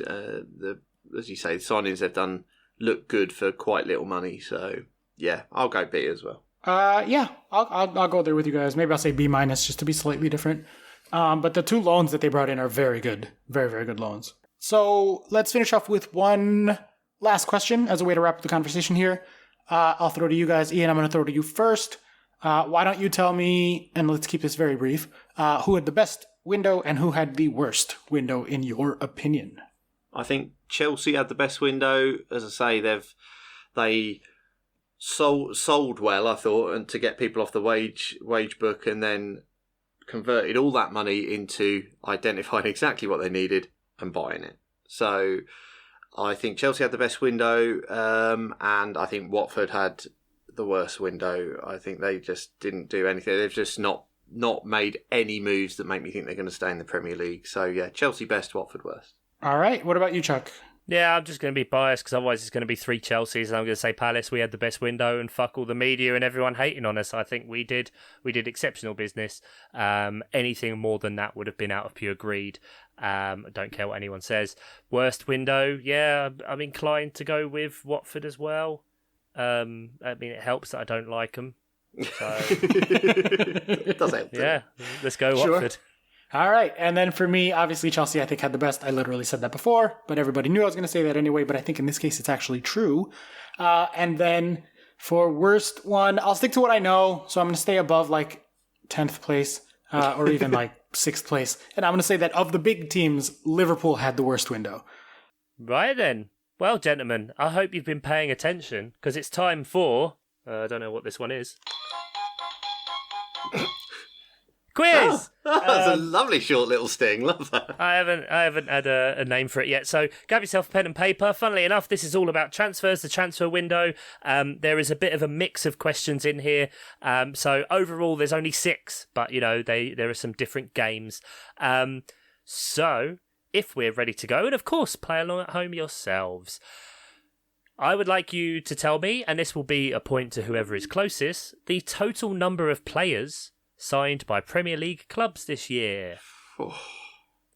As you say, the signings they've done look good for quite little money. So yeah, I'll go B as well. Yeah, I'll go there with you guys. Maybe I'll say B- just to be slightly different. But the 2 loans that they brought in are very good, very very good loans. So let's finish off with one last question as a way to wrap up the conversation here. I'll throw to you guys, Ian. I'm going to throw to you first. Why don't you tell me, and let's keep this very brief, who had the best window and who had the worst window in your opinion? I think Chelsea had the best window. As I say, they sold well, I thought, and to get people off the wage book, and then converted all that money into identifying exactly what they needed and buying it. So I think Chelsea had the best window, and I think Watford had the worst window. I think they just didn't do anything. They've just not made any moves that make me think they're going to stay in the Premier League. So yeah, Chelsea best, Watford worst. All right, what about you, Chuck? Yeah, I'm just going to be biased because otherwise it's going to be 3 Chelseas, and I'm going to say Palace. We had the best window, and fuck all the media and everyone hating on us. I think we did exceptional business. Anything more than that would have been out of pure greed. I don't care what anyone says. Worst window, yeah, I'm inclined to go with Watford as well. I mean, it helps that I don't like them. So it does help. Yeah, let's go Watford. Sure. All right, and then for me, obviously Chelsea I think had the best. I literally said that before, but everybody knew I was going to say that anyway, but I think in this case it's actually true. And then for worst one, I'll stick to what I know, so I'm going to stay above like 10th place or even like 6th place. And I'm going to say that of the big teams, Liverpool had the worst window. Right then. Well, gentlemen, I hope you've been paying attention because it's time for... I don't know what this one is. Quiz! That's a lovely short little sting. Love that. I haven't had a name for it yet. So grab yourself a pen and paper. Funnily enough, this is all about transfers, the transfer window. There is a bit of a mix of questions in here. So overall, there's only 6, but there are some different games. So if we're ready to go, and of course, play along at home yourselves. I would like you to tell me, and this will be a point to whoever is closest, the total number of players signed by Premier League clubs this year.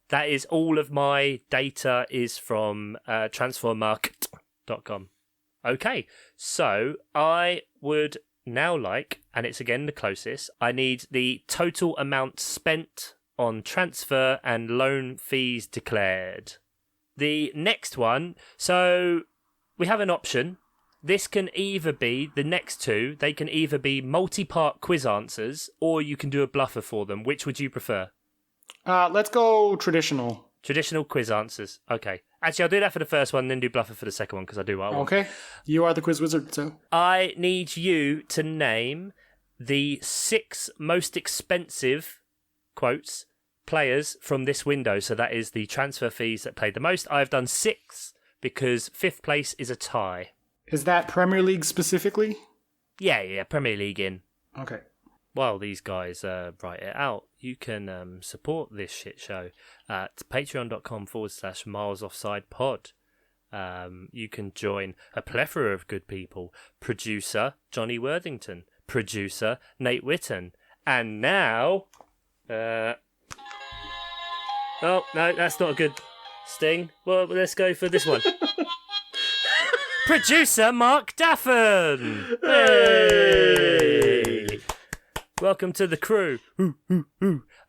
That is all of my data is from transfermarkt.com. Okay, so I would now like, and it's again the closest, I need the total amount spent on transfer and loan fees declared. The next one, so we have an option. This can either be, the next 2, they can either be multi-part quiz answers, or you can do a bluffer for them. Which would you prefer? Let's go traditional. Traditional quiz answers. Okay. Actually, I'll do that for the first one, then do bluffer for the second one, because I do what I want. Okay. You are the quiz wizard, so. I need you to name the 6 most expensive, quotes, players from this window. So that is the transfer fees that paid the most. I've done 6, because 5th place is a tie. Is that Premier League specifically? Yeah, Premier League in. Okay. While these guys write it out, you can support this shit show at patreon.com/milesoffsidepod. You can join a plethora of good people. Producer Johnny Worthington, producer Nate Whitten, and now... oh, no, that's not a good sting. Well, let's go for this one. Producer Mark Daffin! Hey! Welcome to the crew.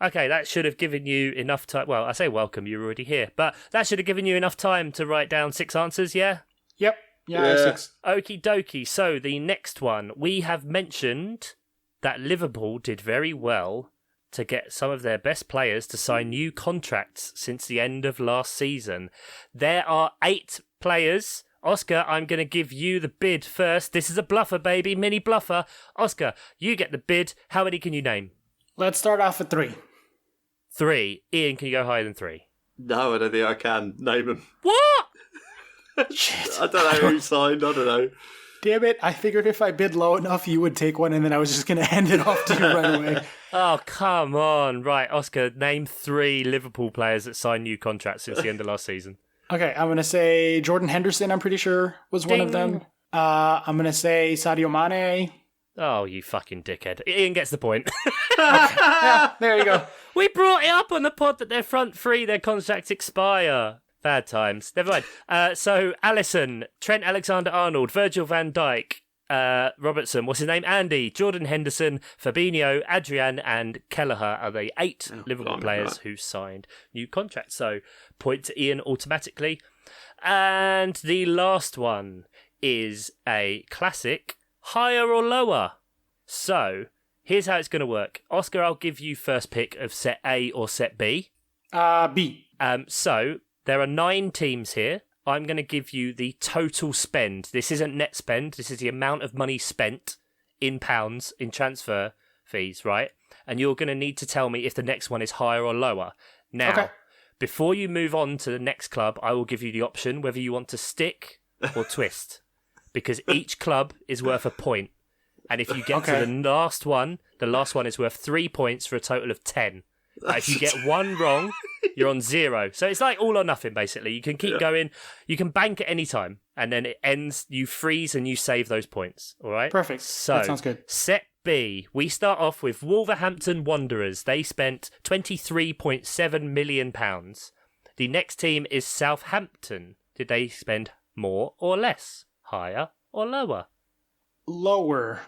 Okay, that should have given you enough time. Well, I say welcome, you're already here. But that should have given you enough time to write down 6 answers, yeah? Yep. Yeah, I have 6. Okie dokie. So the next one, we have mentioned that Liverpool did very well to get some of their best players to sign new contracts since the end of last season. There are 8 players. Oscar, I'm going to give you the bid first. This is a bluffer, baby, mini bluffer. Oscar, you get the bid. How many can you name? Let's start off at 3. 3. Ian, can you go higher than 3? No, I don't think I can name them. What? Shit. I don't know who signed. I don't know. Damn it. I figured if I bid low enough, you would take one, and then I was just going to hand it off to you right away. Oh, come on. Right, Oscar, name 3 Liverpool players that signed new contracts since the end of last season. Okay, I'm going to say Jordan Henderson, I'm pretty sure, was one of them. I'm going to say Sadio Mane. Oh, you fucking dickhead. Ian gets the point. Yeah, there you go. We brought it up on the pod that their front 3, their contracts expire. Bad times. Never mind. So, Alisson, Trent Alexander-Arnold, Virgil van Dijk, Robertson, what's his name? Andy, Jordan Henderson, Fabinho, Adrian, and Kelleher are the 8 Liverpool players who signed new contracts. So, point to Ian automatically. And the last one is a classic, higher or lower. So, here's how it's going to work. Oscar, I'll give you first pick of set A or set B. B. So, there are 9 teams here. I'm going to give you the total spend. This isn't net spend. This is the amount of money spent in pounds in transfer fees, right? And you're going to need to tell me if the next one is higher or lower. Now, before you move on to the next club, I will give you the option whether you want to stick or twist, because each club is worth a point. And if you get to the last one is worth 3 points for a total of 10. If you get one wrong, you're on 0. So it's like all or nothing, basically. You can keep going. You can bank at any time, and then it ends. You freeze and you save those points. All right? Perfect. So that sounds good. Set B, we start off with Wolverhampton Wanderers. They spent £23.7 million. The next team is Southampton. Did they spend more or less? Higher or lower? Lower.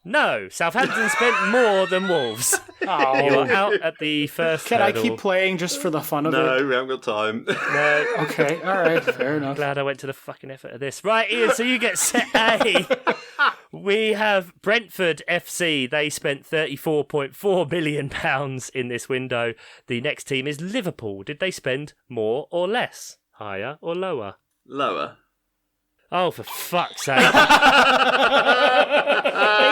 No, Southampton spent more than Wolves. Oh. You're out at the first Can hurdle. I keep playing just for the fun of it? No, we haven't got time. No. Okay, all right, fair enough. Glad I went to the fucking effort of this. Right, Ian, so you get set A. We have Brentford FC. They spent £34.4 million in this window. The next team is Liverpool. Did they spend more or less? Higher or lower? Lower. Oh, for fuck's sake. They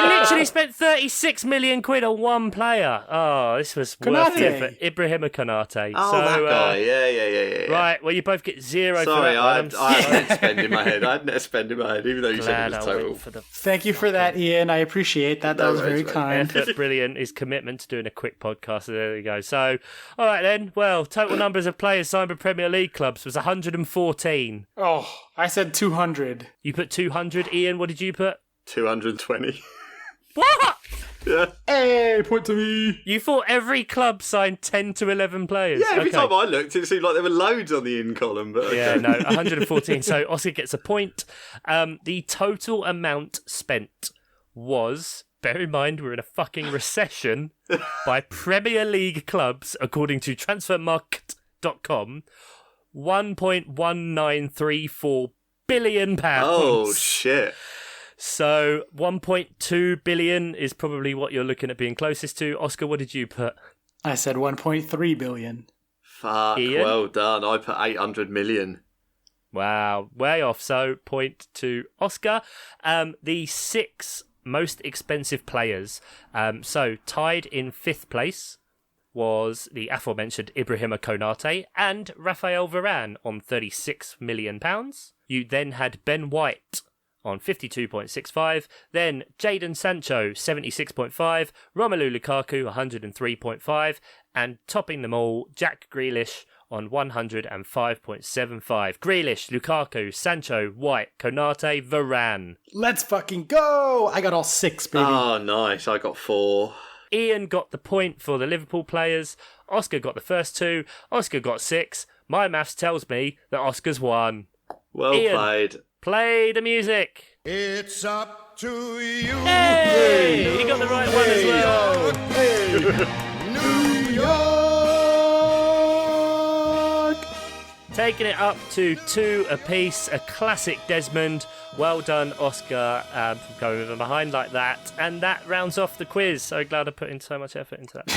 literally spent 36 million quid on one player. Oh, this was worth it for Ibrahima Konate. Oh, so, that guy. Yeah. Right, well, you both get 0 for Sorry, that one. I had net spend in my head. I had net spend in my head, even though you said it was total. Thank you for that, Ian. I appreciate that. That was very kind. Effort, brilliant. His commitment to doing a quick podcast. So there we go. So, all right then. Well, total numbers of players signed by Premier League clubs was 114. Oh, I said 200. You put 200. Ian, what did you put? 220. What? Yeah. Hey, point to me. You thought every club signed 10 to 11 players? Yeah, every time I looked, it seemed like there were loads on the in column. But okay. Yeah, no, 114. So Oscar gets a point. The total amount spent was, bear in mind, we're in a fucking recession, by Premier League clubs, according to transfermarkt.com, £1.1934 billion. Oh, shit. So 1.2 billion is probably what you're looking at being closest to. Oscar, what did you put? I said 1.3 billion. Fuck, Ian? Well done. I put 800 million. Wow, way off. So point to Oscar. The 6 most expensive players. So tied in 5th place was the aforementioned Ibrahima Konate and Raphael Varane on £36 million. You then had Ben White on 52.65, then Jadon Sancho 76.5, Romelu Lukaku 103.5, and topping them all, Jack Grealish on 105.75. Grealish, Lukaku, Sancho, White, Konate, Varane. Let's fucking go! I got all 6, baby. Oh, nice. I got 4. Ian got the point for the Liverpool players. Oscar got the first 2. Oscar got 6. My maths tells me that Oscar's won. Well Ian, played. Play the music. It's up to you. Hey! You got the right one as well. New York. Taking it up to 2 apiece, a classic Desmond. Well done, Oscar, for going from behind like that. And that rounds off the quiz. So glad I put in so much effort into that.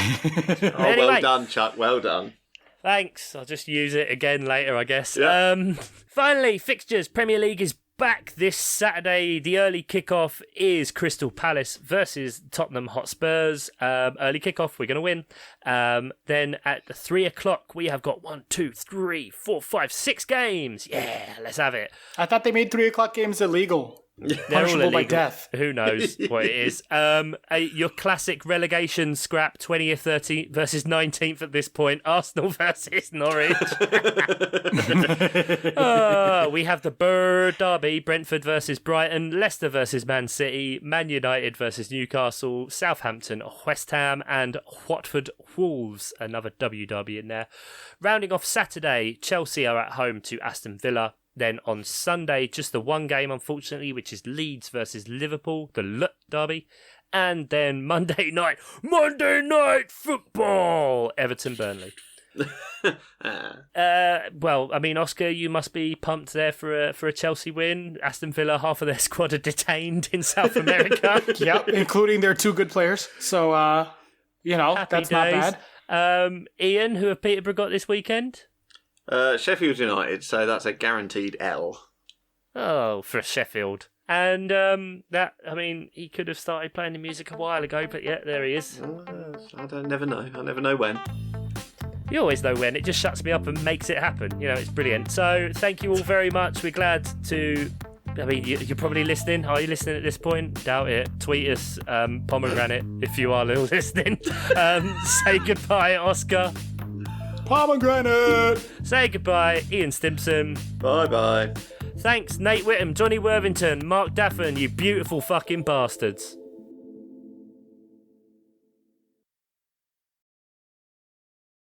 Anyway, well done, Chuck. Well done. Thanks. I'll just use it again later, I guess. Yeah. Finally, fixtures. Premier League is back this Saturday. The early kickoff is Crystal Palace versus Tottenham Hotspurs. Early kickoff, we're going to win. Then at 3 o'clock, we have got 6 games. Yeah, let's have it. I thought they made 3 o'clock games illegal. Punishable by death. Who knows what it is? Your classic relegation scrap, 20th, 30th versus 19th at this point. Arsenal versus Norwich. We have the Bird Derby, Brentford versus Brighton, Leicester versus Man City, Man United versus Newcastle, Southampton, West Ham, and Watford Wolves. Another W derby in there. Rounding off Saturday, Chelsea are at home to Aston Villa. Then on Sunday, just the one game, unfortunately, which is Leeds versus Liverpool, the L derby. And then Monday night football, Everton Burnley. Well, I mean, Oscar, you must be pumped there for a Chelsea win. Aston Villa, half of their squad are detained in South America. Yep, including their 2 good players. So, Happy that's days. not bad. Ian, who have Peterborough got this weekend? Sheffield United, so that's a guaranteed L. Oh, for Sheffield. And he could have started playing the music a while ago, but yeah, there he is. I never know. I never know when. You always know when. It just shuts me up and makes it happen. You know, it's brilliant. So thank you all very much. We're glad to... I mean, you're probably listening. Are you listening at this point? Doubt it. Tweet us, Pomegranate, if you are listening. Say goodbye, Oscar. Pomegranate! Say goodbye, Ian Stimpson. Bye-bye. Thanks, Nate Whittam, Johnny Worthington, Mark Daffin, you beautiful fucking bastards.